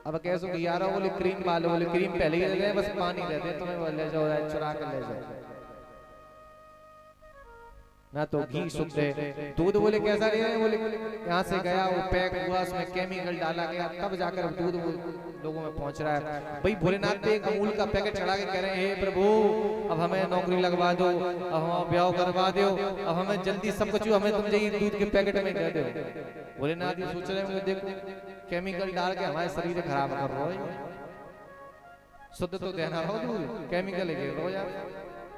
अब कैसे घी आ रहा हो, बोले क्रीम वाले, बोले क्रीम पहले ही दे दे, बस पानी दे दे तुम्हें, ले जाओ चुरा कर ले जाओ। ना तो घी शुद्ध है। दूध बोले कैसा ले रहे, बोले यहाँ से गया वो पैक हुआ, उसमें केमिकल डाला गया, तब जाकर दूध लोगों में पहुंच रहा है। भाई भोलेनाथ पे एक अमूल का पैकेट चढ़ा के कह रहे हैं, हे प्रभु अब हमें नौकरी लगवा दो, अब हम ब्याह करवा दो, अब हमें जल्दी सब कुछ, हमें तुम ये दूध के पैकेट में दे दो। भोलेनाथ जी सोच रहे हैं देखो केमिकल डाल के हमारे शरीर खराब कर रहे हो, शुद्ध तो देना हो दूध, केमिकल गिर रहा हो यार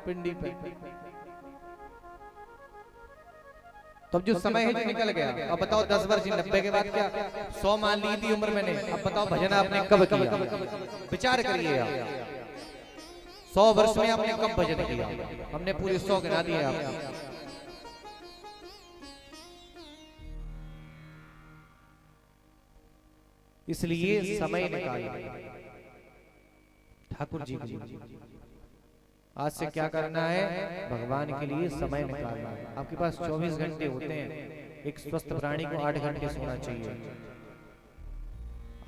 पिंडी पे। तब जो समय है निकल गया। अब बताओ 10 वर्ष 90 के बाद क्या 100 मान ली थी उम्र मैंने, अब बताओ भजन आपने कब किया, विचार करिए आप। 100 वर्ष में आपने कब भजन किया, हमने पूरे 100 गिना दिए आपको। इसलिए समय निकालिए ठाकुर जी को। आज से क्या करना है, भगवान के लिए समय निकालना है। आपके पास 24 घंटे होते हैं। एक स्वस्थ प्राणी को 8 घंटे सोना चाहिए।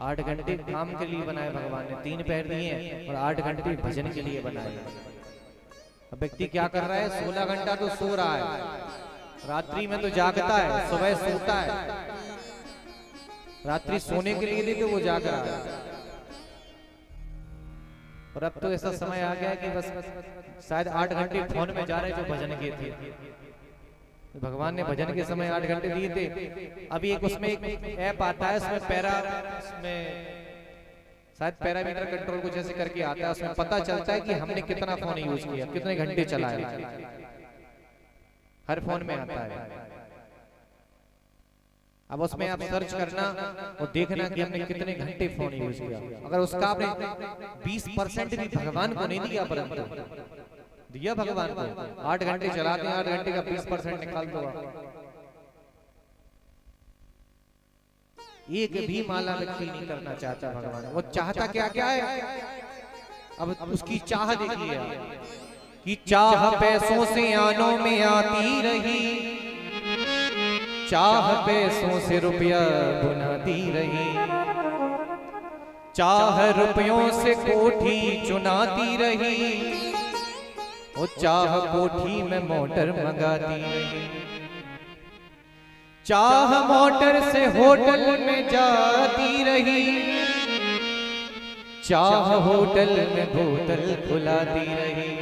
8 घंटे काम के लिए बनाए भगवान ने, 3 पैर दिए हैं, और 8 घंटे भजन के लिए बनाए। अब व्यक्ति क्या कर रहा है, 16 घंटा तो सो रहा है, रात्रि में तो जागता है, सुबह सोता है। रात्रि सोने के लिए तो वो जाग रहा है। और अब तो ऐसा समय आ गया कि बस शायद 8 घंटे फोन में जा रहे जो भजन किए थे। भगवान ने भजन के समय 8 घंटे दिए थे। अभी एक उसमें एक ऐप आता है, उसमें शायद पैरामीटर कंट्रोल कुछ ऐसे करके आता है, उसमें पता चलता है कि हमने कितना फोन यूज किया, कितने घंटे चलाया। हर फोन में आता है। अब उसमें आप सर्च करना और देखना कि हमने कितने घंटे फोन यूज किया। अगर उसका आपने 20% भी भगवान को नहीं दिया, परंतु दिया भगवान को, 8 घंटे चलाते हैं, 8 घंटे का 20% निकाल दो। एक भी माला व्यक्ति नहीं करना चाहता भगवान, वो चाहता क्या क्या है। अब उसकी चाह देखिए कि चाह पैसों से आनों में आती रही, चाह पैसों से रुपया बुनाती रही, चाह रुपयों से कोठी चुनाती रही, वो चाह कोठी में मोटर मंगाती रही, चाह मोटर से होटल में जाती रही, चाह होटल में बोतल खुलाती रही,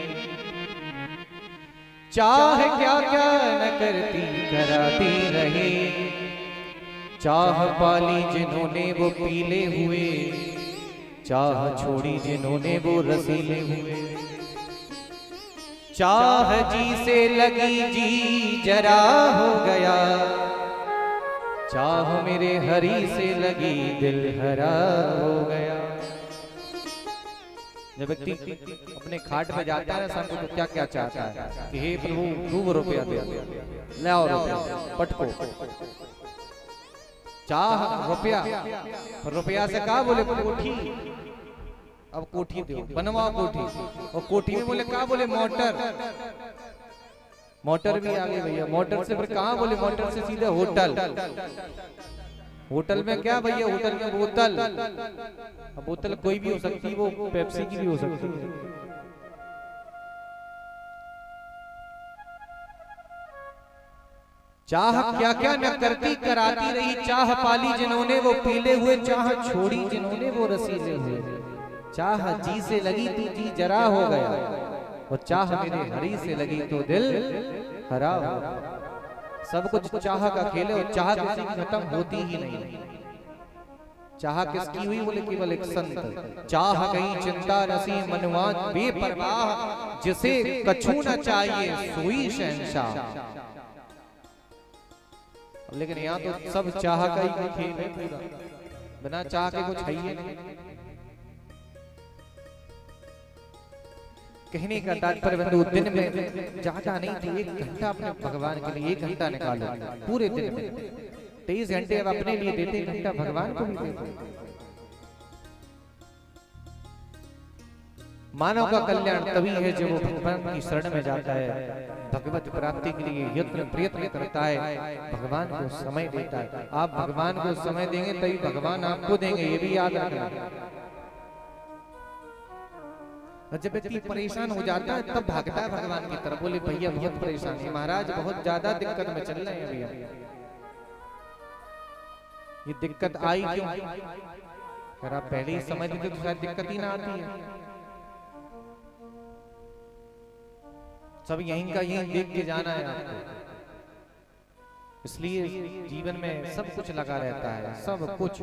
चाह क्या क्या न करती कराती रही, चाह पाली जिन्होंने वो पीले हुए, चाह छोड़ी जिन्होंने वो रसीले हुए, चाह जी से लगी जी जरा हो गया, चाह मेरे हरी से लगी दिल हरा हो गया। जब व्यक्ति अपने खाट पे जाता है ना शाम को, तो क्या क्या चाहता है कि हे प्रभु खूब रुपया दे, ले आओ रुपया पटको। चाह रुपया, रुपया से कहा बोले कोठी, अब कोठी दो, बनवाओ कोठी। और कोठी में बोले कहा, बोले मोटर, मोटर भी आ गई भैया। मोटर से फिर कहा, बोले मोटर से सीधे होटल। होटल में क्या भैया, होटल में बोतल। अब बोतल कोई भी हो सकती है, वो पेप्सी की भी हो सकती है। चाह क्या क्या न करती कराती रही, चाह पाली जिन्होंने वो पीले हुए, चाह छोड़ी जिन्होंने वो रसीले हुए, चाह जी से लगी तो जी जरा हो गया, और चाह मेरे हरी से लगी तो दिल हरा हो गया। सब कुछ चाह का खेल है, और चाह किसी की खत्म होती ही नहीं। चाह किसकी हुई, बोले केवल एक संत। चाह कहीं चिंता नसी मनवान बेपरवाह, जिसे कछु न चाहिए सोई शहंशाह। लेकिन यहाँ तो सब चाह का ही खेल है पूरा, बिना चाह के कुछ है ही नहीं। कहने का तात्पर्य बंधु, दिन में ज्यादा नहीं थी, 1 घंटा अपने भगवान के लिए 1 घंटा निकालो पूरे दिन में। 23 घंटे अब अपने लिए देते, 1 घंटा भगवान को भी देते। मानव का कल्याण तभी है जब वो भगवान की शरण में जाता है, भगवत प्राप्ति के लिए यत्न प्रयत्न करता है, भगवान को समय देता है। आप भगवान को समय देंगे तभी भगवान आपको देंगे, ये भी याद रखना। जब व्यक्ति परेशान हो जाता है तब भागता है भगवान की तरफ, बोले भैया बहुत परेशान है महाराज, बहुत ज्यादा दिक्कत में चल रहे हैं अभी हम। ये दिक्कत आई क्यों? अगर आप पहले ही समझ लेते तो शायद दिक्कत ही ना आती है। सब यहीं का यहीं देख के जाना है आपको, इसलिए जीवन में सब कुछ लगा रहता है, सब कुछ।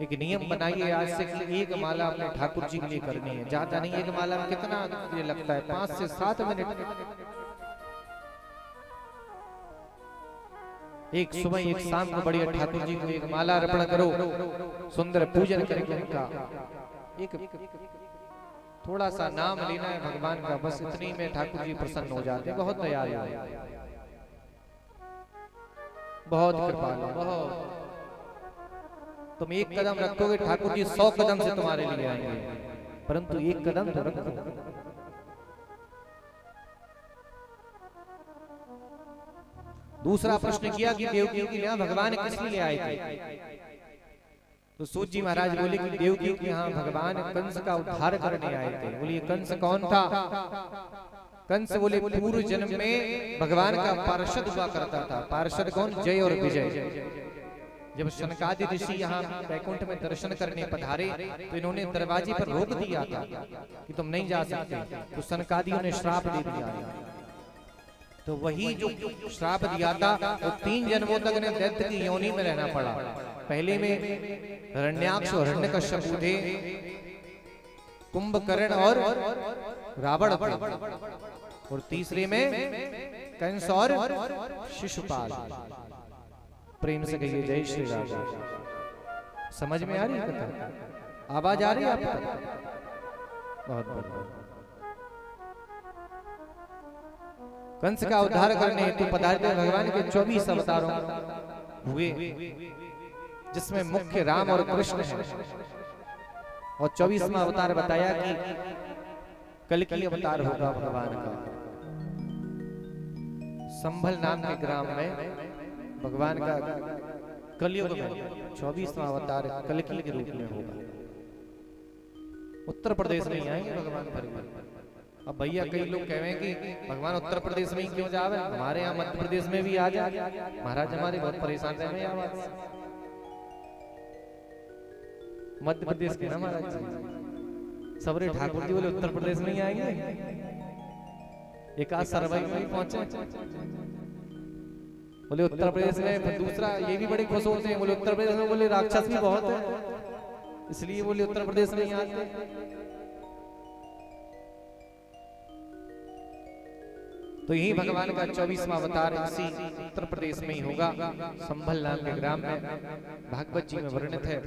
एक नियम बनाइए आज से कि एक माला अपने ठाकुर जी के लिए करनी है, ज्यादा नहीं। एक माला में कितना ये लगता है? 5 से 7 मिनट। एक सुबह एक शाम को बढ़िया ठाकुर जी को एक माला अर्पण करो, सुंदर पूजन करके उनका एक थोड़ा सा नाम लेना है भगवान का, बस इतनी में ठाकुर जी प्रसन्न हो जाते हैं। बहुत दयालु है, बहुत कृपालु, बहुत। तुम एक कदम रखोगे ठाकुर जी 100 कदम से तुम्हारे लिए आएंगे, परंतु एक कदम तो रखो। दूसरा प्रश्न किया कि देवकी के यहाँ भगवान किस लिए आए थे? तो सूत जी महाराज बोले कि देवकी के यहाँ भगवान कंस का उद्धार करने आए थे। बोलिए कंस कौन था? कंस बोले पूर्व जन्म में भगवान का पार्षद हुआ करता था। पार्षद कौन? जय और विजय। जब शनकादि ऋषि यहाँ वैकुंठ में दर्शन करने पधारे तो इन्होंने दरवाजे पर रोक दिया था कि तुम नहीं जा सकते, तो शनकादियों ने श्राप दे दिया। तो वही जो श्राप दिया था वो 3 जन्मों तक ने दैत्य की योनि में रहना पड़ा। पहले में हिरण्याक्ष और हिरण्यकश्यप थे, कुंभकर्ण और रावण थे, और तीसरे में कंस और शिशुपाल। प्रेम से कहिए जय श्री राम। समझ में आ रही है कथा? आवाज आ रही है आपको? बहुत बहुत। कंस का उद्धार करने हेतु पधारे भगवान के 24 अवतारों हुए, जिसमें मुख्य राम और कृष्ण है। और 24वां अवतार बताया कि कल्कि अवतार होगा भगवान का। संभल नाम के ग्राम में भगवान का कलयुग में 24वां अवतार कल्कि के रूप में होगा। उत्तर प्रदेश में आएंगे भगवान परिवार। अब भैया कई लोग कह रहे हैं कि भगवान उत्तर प्रदेश में ही क्यों जावे, हमारे यहाँ मध्य प्रदेश में भी आ जाए। महाराज हमारे बहुत परेशान रहे हैं आवाज से। मध्य प्रदेश के ना महाराज जी, सबरे ठाकुर जी बोले उत्तर प्रदेश में ही आएंगे। एक आज सरवई में ही पहुंचे, बोले उत्तर प्रदेश में। फिर दूसरा ये भी बड़े खुश होते हैं, बोले उत्तर प्रदेश में बोले राक्षस भी बहुत है, इसलिए बोले उत्तर प्रदेश में ही आते। तो यही भगवान का 24वां अवतार इसी उत्तर प्रदेश में ही होगा, संभल नाम के ग्राम में। भागवत जी में वर्णित है।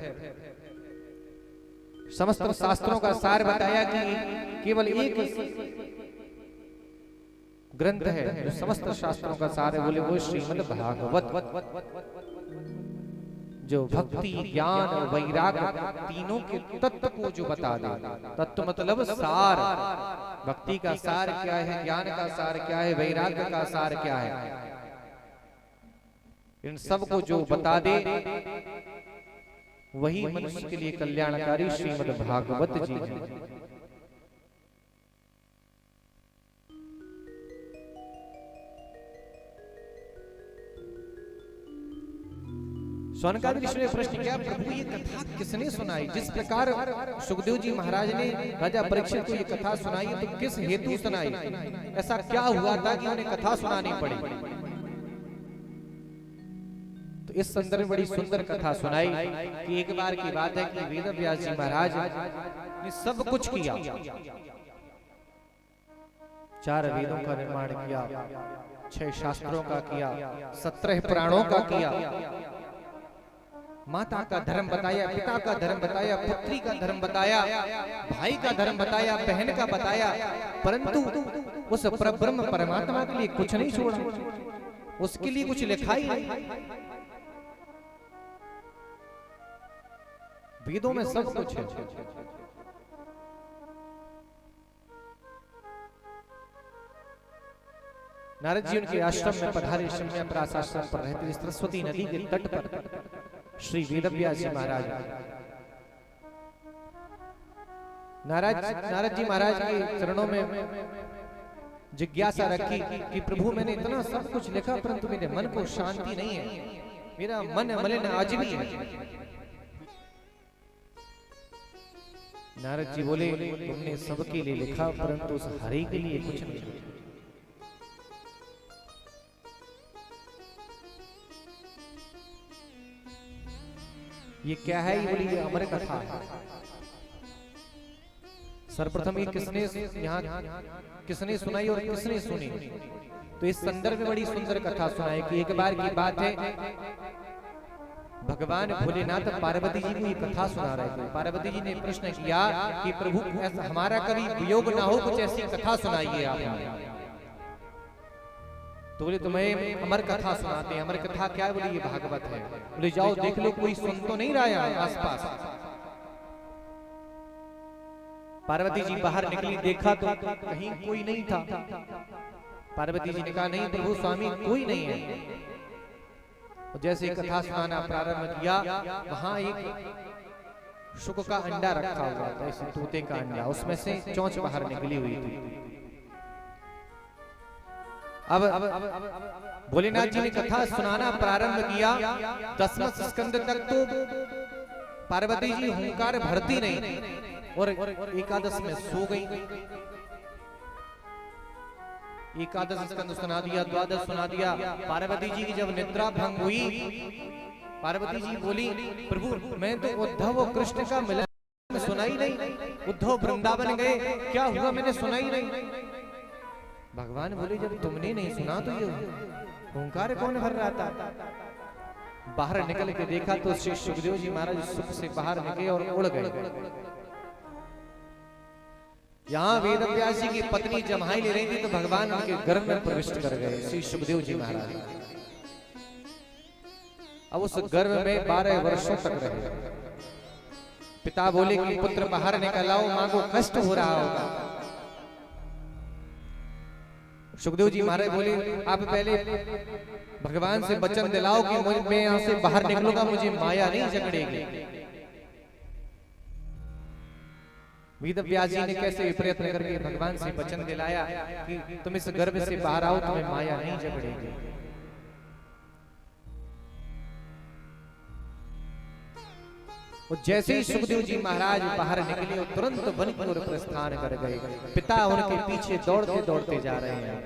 समस्त शास्त्रों का सार बताया कि केवल एक ग्रंथ है जो समस्त शास्त्रों का सार है, बोले वो श्रीमद् भागवत, जो भक्ति ज्ञान और वैराग्य तीनों के तत्व को जो बता दे। तत्व मतलब सार। भक्ति का सार क्या है, ज्ञान का सार क्या है, वैराग्य का सार क्या है, इन सब को जो बता दे वही मनुष्य के लिए कल्याणकारी श्रीमद् भागवत जी है। शौनकादि ऋषि ने प्रश्न किया, प्रभु ये कथा किसने सुनाई? जिस प्रकार सुखदेव जी महाराज ने राजा परीक्षित को ये कथा सुनाई, तो किस हेतु सुनाई? ऐसा क्या हुआ था कि उन्हें कथा सुनानी पड़ी? तो इस संदर्भ में बड़ी सुंदर कथा सुनाई कि एक बार की बात है कि वेद व्यास जी महाराज ने सब कुछ किया। 4 वेदों का निर्माण किया, 6 शास्त्रों का किया, 17 पुराणों का किया, माता का धर्म बताया, पिता का धर्म बताया, पुत्री का धर्म बताया, भाई का धर्म बताया, बहन का बताया, परंतु उस परब्रह्म परमात्मा के लिए कुछ नहीं छोड़ा, उसके लिए कुछ लिखा ही नहीं। वेदों में सब कुछ है, नारद जी उनके आश्रम में पधारे। शम्यप्रास आश्रम पर रहते सरस्वती नदी के तट पर श्री वेदव्यास जी महाराज। नारद जी महाराज के चरणों में जिज्ञासा रखी कि प्रभु मैंने इतना सब कुछ लिखा परंतु मेरे मन को शांति नहीं है, मेरा मन मलिन आज भी है। नारद जी बोले तुमने सबके लिए लिखा परंतु उस हरि के लिए कुछ नहीं लिखा। ये क्या है? ये बोली ये अमर कथा है। सर्वप्रथम ये किसने यहाँ किसने सुनाई और किसने सुनी? तो इस संदर्भ में बड़ी सुंदर कथा सुनाई कि एक बार की बात है, भगवान भोलेनाथ पार्वती जी को ये कथा सुना रहे थे। पार्वती जी ने प्रश्न किया कि प्रभु ऐसा हमारा कभी वियोग ना हो, कुछ ऐसी कथा सुनाइए आप। तो बोले तुम्हें अमर कथा सुनाते हैं। अमर कथा क्या है? बोले ये भागवत है। बोले जाओ देख लो कोई सुन तो नहीं रहा है आसपास। पार्वती जी बाहर निकली, देखा तो कहीं कोई नहीं था। पार्वती जी ने कहा नहीं प्रभु स्वामी कोई नहीं है। और जैसे कथा सुनाना प्रारंभ किया, वहां एक शुक का अंडा रखा हुआ था, इस तोते का अंडा, उसमें से चोंच बाहर निकली हुई थी। अब भोलेनाथ जी ने कथा सुनाना प्रारंभ किया। 10वें स्कंद तक तो पार्वती जी हुंकार भरती नहीं और एकादश में सो गई। एकादश स्कंद सुना दिया, द्वादश सुना दिया। पार्वती जी की जब निद्रा भंग हुई, पार्वती जी बोली प्रभु मैं तो उद्धव और कृष्ण का मिलन सुना ही नहीं। उद्धव वृंदावन गए, क्या हुआ मैंने सुना ही नहीं। भगवान बोले जब तुमने नहीं सुना तो ये हुंकार कौन भर रहा था? बाहर निकल के देखा तो श्री सुखदेव जी महाराज सुख से बाहर निकले और उड़ गए। यहाँ वेदव्यास जी की पत्नी जमाई ले रही थी तो भगवान उनके गर्भ में प्रविष्ट कर गए श्री सुखदेव जी महाराज। अब उस गर्भ में 12 वर्षों तक रहे। पिता बोले कि पुत्र बाहर निकल आओ, मां को कष्ट हो रहा होगा। सुखदेव जी महाराज बोले आप पहले भगवान से वचन दिलाओ कि मैं यहाँ से बाहर निकलूंगा, मुझे माया नहीं जकड़ेगी। वेदव्यास जी ने कैसे प्रयत्न करके भगवान से वचन दिलाया कि तुम इस गर्भ से बाहर आओ, तुम्हें माया नहीं जकड़ेगी। और जैसे ही सुखदेव जी महाराज बाहर निकले और तुरंत वन की ओर प्रस्थान कर गए। पिता उनके पीछे दौड़ते दौड़ते जा रहे हैं,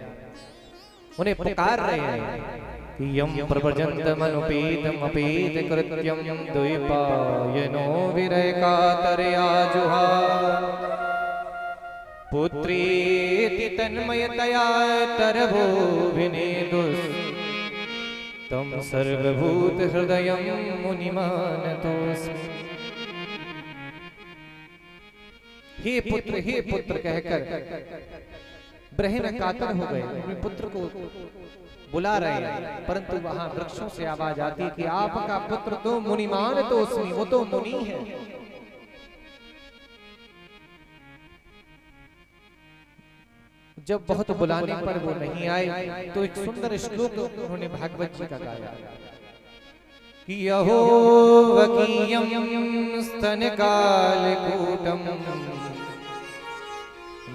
उन्हें पुकार रहे हैं कि यम प्रव्रजन्तमनुपेतम अपेत कृत्यम द्वैपायनो विरह कातरया जुहा पुत्रेति तन्मयतया तरभो विनेदुस् तम सर्वभूत हृदयं मुनिमानतोऽस्मि। हे पुत्र कहकर ब्रह्म कातर हो गए। अपने पुत्र को बुला रहे हैं, परंतु वहां वृक्षों से आवाज आती है कि आपका पुत्र तो मुनिमान तो उसमें, वो तो मुनि है। जब बहुत बुलाने पर वो नहीं आए तो एक सुंदर श्लोक उन्होंने भागवत जी का गाया कि यहो वकीयं स्तनकालकूटं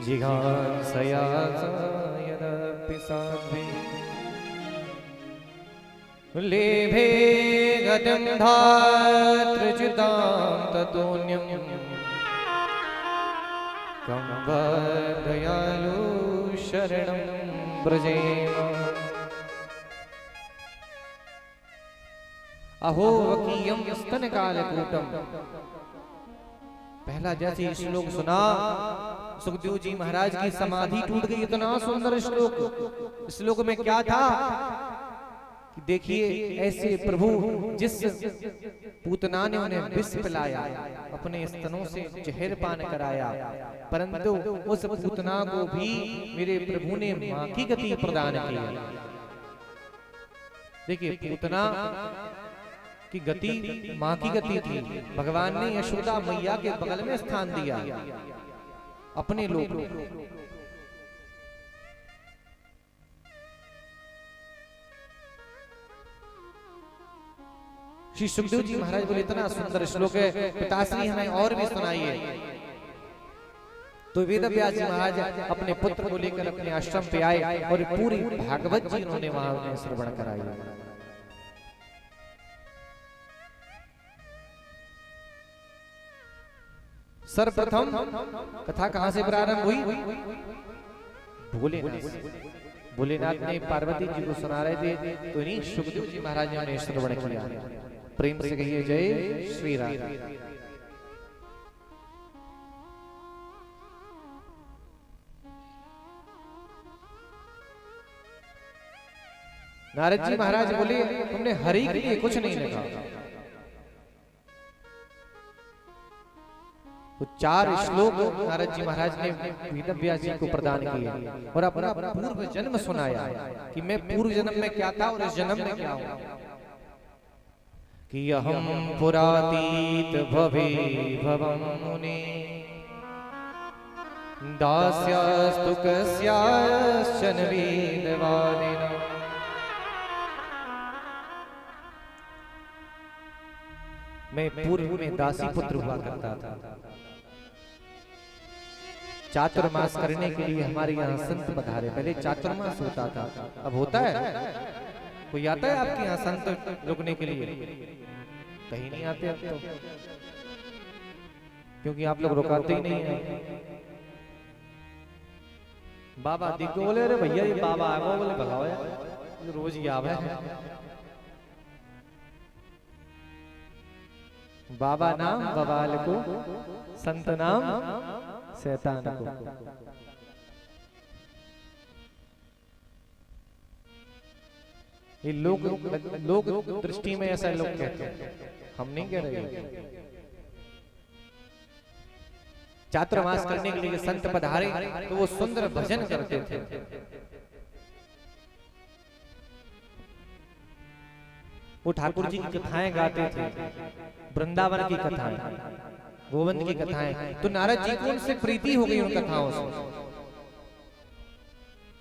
जिघांसया यदपि साध्वी लेभे गतं धातृच्युतां ततोऽन्यं कं वा दयालु शरणं व्रजेम। अहो वकीयं स्तनकालकूटम। पहला जैसे श्लोक सुना सुखदेव जी महाराज की समाधि टूट गई। इतना सुंदर श्लोक। श्लोक में क्या था कि देखिए ऐसे प्रभु जिस पूतना ने उन्हें विष पिलाया, अपने स्तनों से जहर पान कराया, परंतु उस पूतना को भी मेरे प्रभु ने मां की गति प्रदान की। देखिए पूतना की गति मां की गति थी। भगवान ने यशोदा मैया के बगल में स्थान दिया अपने लोक। श्री सुखदेव जी महाराज बोले इतना सुंदर श्लोक है, पिताश्री हमें और भी सुनाइए। तो वेद व्यास जी महाराज अपने पुत्र को लेकर अपने आश्रम पे आए और पूरी भागवत जी उन्होंने वहां श्रवण कराई। सर्वप्रथम कथा कहां से प्रारंभ हुई? भोलेनाथ ने पार्वती जी को सुना रहे थे, तो इन्हीं सुखदेव जी महाराज ने श्रवण किया। प्रेम से कहिए जय श्री राम। नारद जी महाराज बोले तुमने हरि के लिए कुछ नहीं लिखा। तो 4 श्लोक नारद जी महाराज ने वेद व्यास जी को प्रदान किए और अपना पूर्व जन्म सुनाया कि मैं पूर्व जन्म में क्या था और इस जन्म में क्या हूं। कि अहम पुरातीत भवे भवं मुने दास्यास्तु कस्याश्चन वेदवादिना। मैं पूर्व में दासी पुत्र हुआ करता था। चातुर्मास करने के लिए हमारे यहाँ संत पधारे। पहले चातुर्मास होता था, अब होता है? कोई आता है आपके यहाँ संत रुकने के लिए? कहीं नहीं आते अब तो, क्योंकि आप लोग रुकाते ही नहीं है। बाबा दिखो बोले अरे भैया ये बाबा आगो, बोले भगाओ यार, रोज ही आवे। बाबा नाम बवाल को, संत नाम शैतान को। ये लोग दृष्टि में ऐसा लोग कहते हैं, हम नहीं कह रहे। चातुर्मास करने के लिए संत पधारे तो वो सुंदर भजन करते थे। वो ठाकुर जी की कथाएं गाते थे, वृंदावन की कथाएं, गोविंद की कथाएं। तो नारद जी को उनसे प्रीति हो गई उन कथाओं से।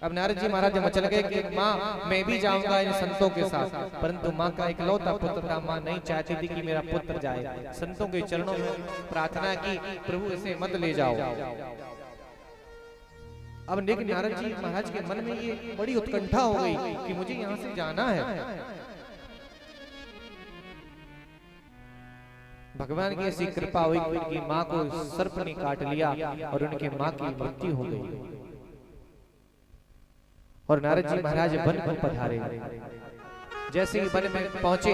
अब नारद जी महाराज मचल गए कि माँ मैं भी जाऊंगा इन संतों के साथ, परंतु माँ का इकलौता पुत्र था। माँ नहीं चाहती थी कि मेरा पुत्र जाए। संतों के चरणों में प्रार्थना की, प्रभु इसे मत ले जाओ। अब लेकिन नारद जी महाराज के मन में ये बड़ी उत्कंठा हो गई कि मुझे यहाँ से जाना है। भगवान की ऐसी कृपा हुई कि उनकी माँ को सर्प ने काट लिया और उनके माँ की मृत्यु हो गई। और नारद जी महाराज वन को पधारे। जैसे ही वन में पहुंचे,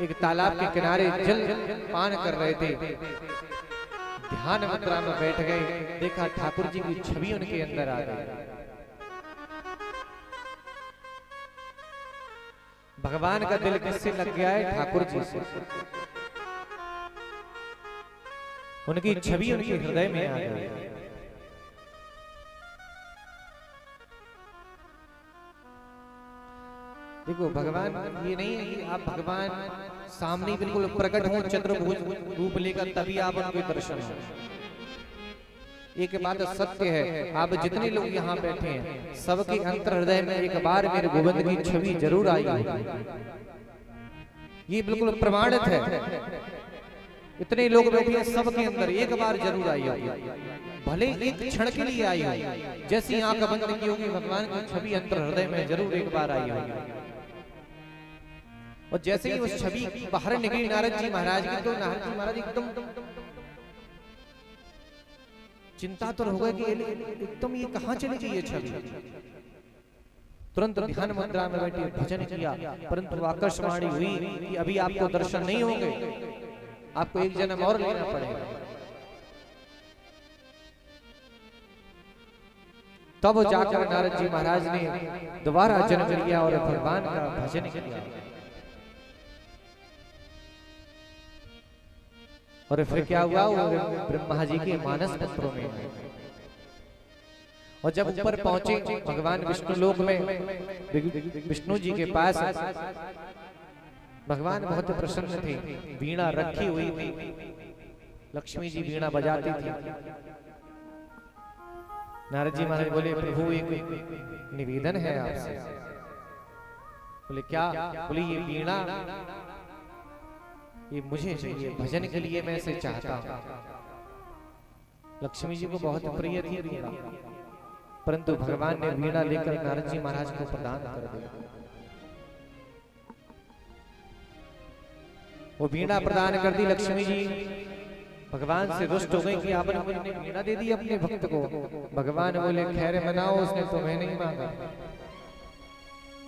एक तालाब के किनारे जल पान कर रहे थे, ध्यान मुद्रा में बैठ गए। देखा ठाकुर जी की छवि उनके अंदर आ गई। भगवान का दिल किससे लग गया है? ठाकुर जी से। उनकी छवि उनके हृदय में आ गई। देखो भगवान ये नहीं है कि आप भगवान सामने बिल्कुल प्रकट हो चतुर्भुज रूप लेकर तभी आप उनके दर्शन हो। एक बात सत्य है, आप जितने लोग यहाँ बैठे हैं सबके अंतर हृदय में एक बार मेरे गोविंद की छवि जरूर आई होगी। ये बिल्कुल प्रमाणित है। इतने लोग बैठे हैं सबके अंदर एक बार जरूर आई होगी, भले एक क्षण के लिए आई होगी। जैसी आंख बंद की होगी भगवान की छवि अंतर हृदय में जरूर एक बार आई होगी। और जैसे ही उस छवि बाहर निकली नारद जी महाराज की, तो नारद जी महाराज एकदम चिंता तो हो गए कि एकदम ये कहां चली गई ये छवि। तुरंत ध्यान मुद्रा में बैठे भजन किया, परंतु आकाशवाणी हुई कि अभी आपको दर्शन नहीं होंगे, आपको एक जन्म और लेना पड़ेगा। तब जाकर नारद जी महाराज ने दोबारा जन्म लिया और भगवान का भजन किया। और फिर क्या हुआ? वो ब्रह्मा जी के मानस पत्रों में। और जब ऊपर पहुंचे भगवान विष्णु लोक में, विष्णु जी के पास भगवान बहुत प्रसन्न थे। वीणा रखी हुई थी, लक्ष्मी जी वीणा बजाती थी। नारद जी महाराज बोले प्रभु एक निवेदन है आपसे। बोले क्या? बोले ये वीणा ये मुझे चाहिए, भजन के लिए मैं इसे चाहता हूं। लक्ष्मी जी को बहुत प्रिय थी वीणा, परंतु भगवान ने वीणा लेकर नारद जी महाराज को प्रदान कर दिया। वो वीणा प्रदान कर दी लक्ष्मी जी, भगवान से रुष्ट हो गई कि आपने मुझे वीणा दे दी अपने भक्त को। भगवान बोले खैर मनाओ, उसने तुम्हें नहीं मांगा,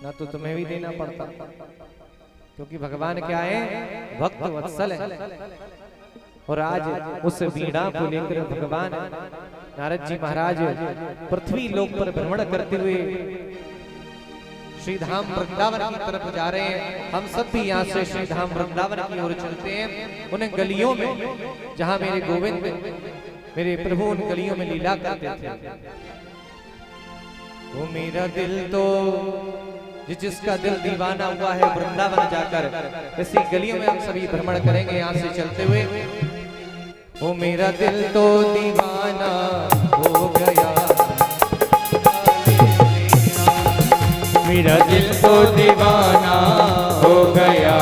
ना तो तुम्हें भी देना पड़ता, क्योंकि भगवान क्या है, भक्त वत्सल है। और आज उस वीणा को लेकर भगवान नारद जी महाराज पृथ्वी लोक पर भ्रमण करते हुए श्री धाम वृंदावन की तरफ जा रहे हैं। हम सब भी यहाँ से श्री धाम वृंदावन की ओर चलते हैं। उन गलियों में जहाँ मेरे गोविंद मेरे प्रभु उन गलियों में लीला करते थे। वो मेरा दिल तो जिसका दिल दीवाना हुआ है वृंदावन जाकर, ऐसी गलियों में हम सभी भ्रमण करेंगे यहाँ से चलते हुए। वो मेरा दिल तो दीवाना हो गया,
मेरा दिल तो दीवाना हो गया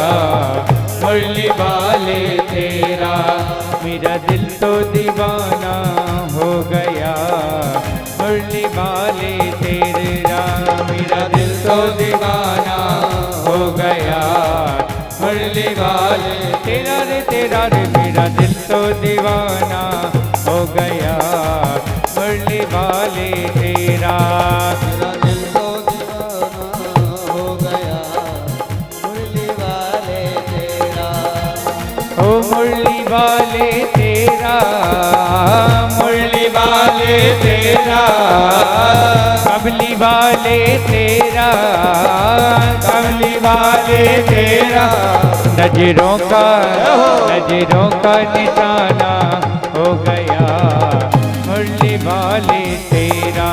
मुरली वाले तेरा। मेरा दिल तो दीवाना हो गया मुरली वाले तेरा। मेरा दिल तो दीवाना हो गया मुरली वाले तेरा रे तेरा रे। मेरा दिल तो दीवाना हो गया मुरली वाले तेरा।
मेरा दिल तो
ओ मुरली वाले तेरा, मुरली वाले तेरा, कमली वाले तेरा, कमली वाले तेरा। नजरों का निशाना हो गया मुरली वाले तेरा।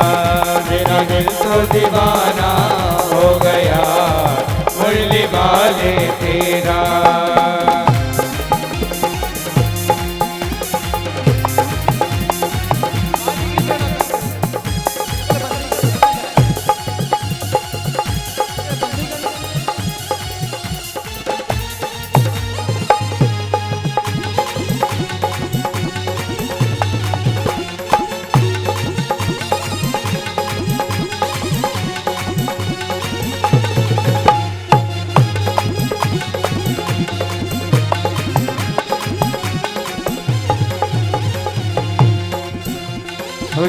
मेरा दिल तो दीवाना
हो गया मुरली वाले तेरा।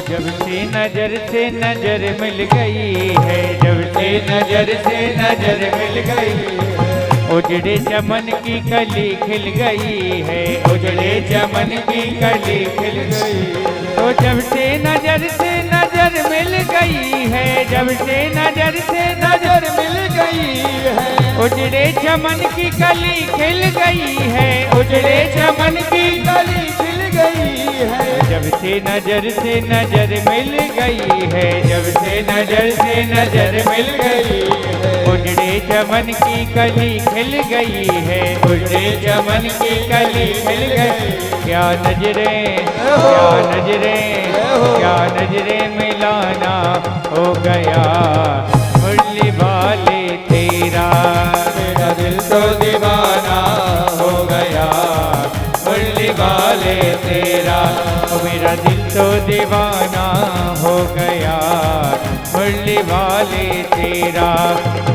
जब से नजर मिल गई है, जब से नजर मिल गई है, उजड़े चमन की कली खिल गई है, उजड़े चमन की कली खिल गई। तो जब से नजर मिल गई है, जब से नजर मिल गई है, उजड़े चमन की कली खिल गई है, उजड़े चमन की कली खिल गई है। जब से नजर मिल गई है, जब से नजर मिल गई है, उजड़े चमन की कली खिल गई है, उजड़े चमन की कली खिल गई। क्या नजरें मिलाना हो गया मुरली वाले तेरा।
मेरा दिल तो दीवाना हो गया
मुरली वाले तेरा। मेरा दिल तो दीवाना हो गया मुरली वाले तेरा।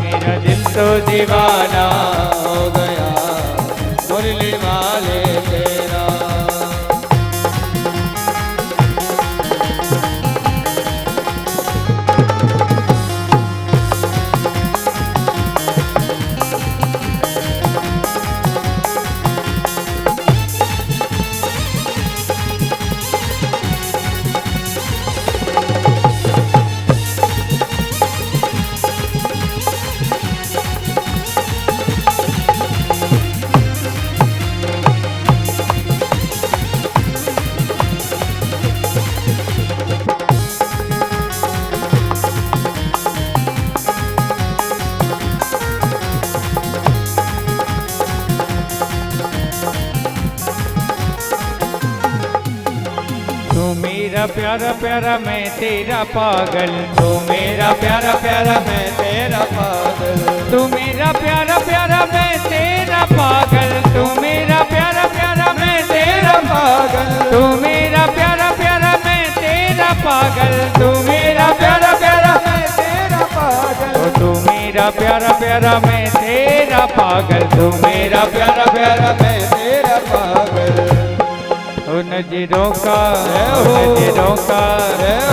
मेरा दिल तो दीवाना
हो गया मुरली वाले तेरा।
मेरा प्यारा प्यारा मैं तेरा पागल,
तू मेरा प्यारा प्यारा मैं तेरा पागल,
तू मेरा प्यारा प्यारा मैं तेरा पागल, तू मेरा तू मेरा प्यारा प्यारा
मैं तेरा पागल
ओ तू मेरा प्यारा प्यारा मैं तेरा पागल तू मेरा प्यारा प्यारा
मैं तेरा पागल
ओ नजरों का नजरों का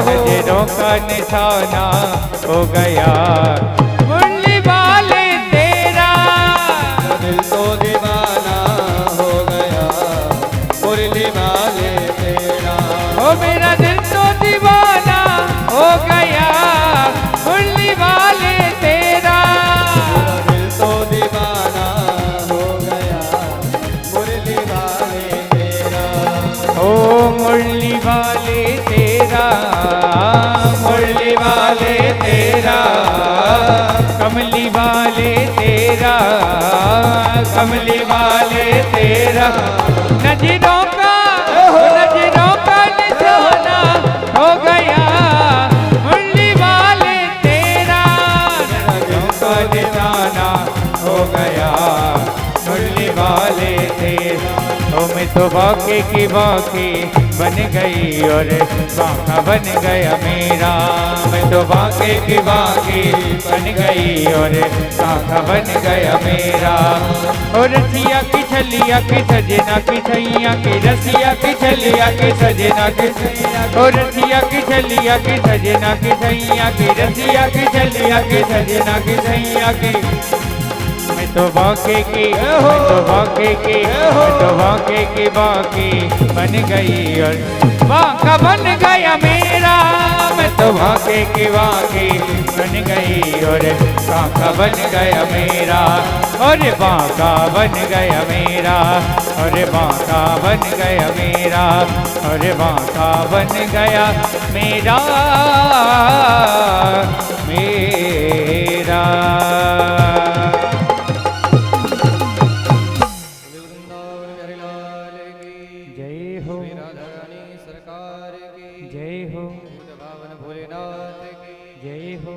नजरों का निशाना हो गया मुरली वाले तेरा
दिल तो दीवाना हो गया मुरली वाले तेरा
ओ मेरा दिल तो दीवाना हो गया मुरली वाले तेरा
दिल तो दीवाना हो गया मुरली वाले तेरा
ओ मुरली वाले तेरा मुरली वाले तेरा कमली वाले तेरा कमली वाले तेरा नजरों का निशाना हो गया मुरली वाले तेरा नजरों का निशाना हो गया मुरली वाले तेरा ओ मैं तो वाक़ई की वाक़ई बन गई और बाका बन गया मेरा मैं तो वाक़ई की वाक़ई बन गई और बाका बन गया मेरा और रसिया की छलिया की सजना की सैया की रसिया की छलिया की सजना की सैया और रसिया की छलिया की सजना की सैया की रसिया की छलिया की सजना की सैया की मैं तो वाक़ई की मैं तो वाक़ई की मैं तो वाक़ई की वाक़ई बन गई और बाका बन गया मेरा मैं तो वाक़ई की वाक़ई बन गई और बाका बन गया मेरा और बाका बन गया मेरा और बाका बन गया मेरा और बाका बन गया मेरा मेरा जय हो
सरकार की
जय हो
भोलेनाथ की
जय हो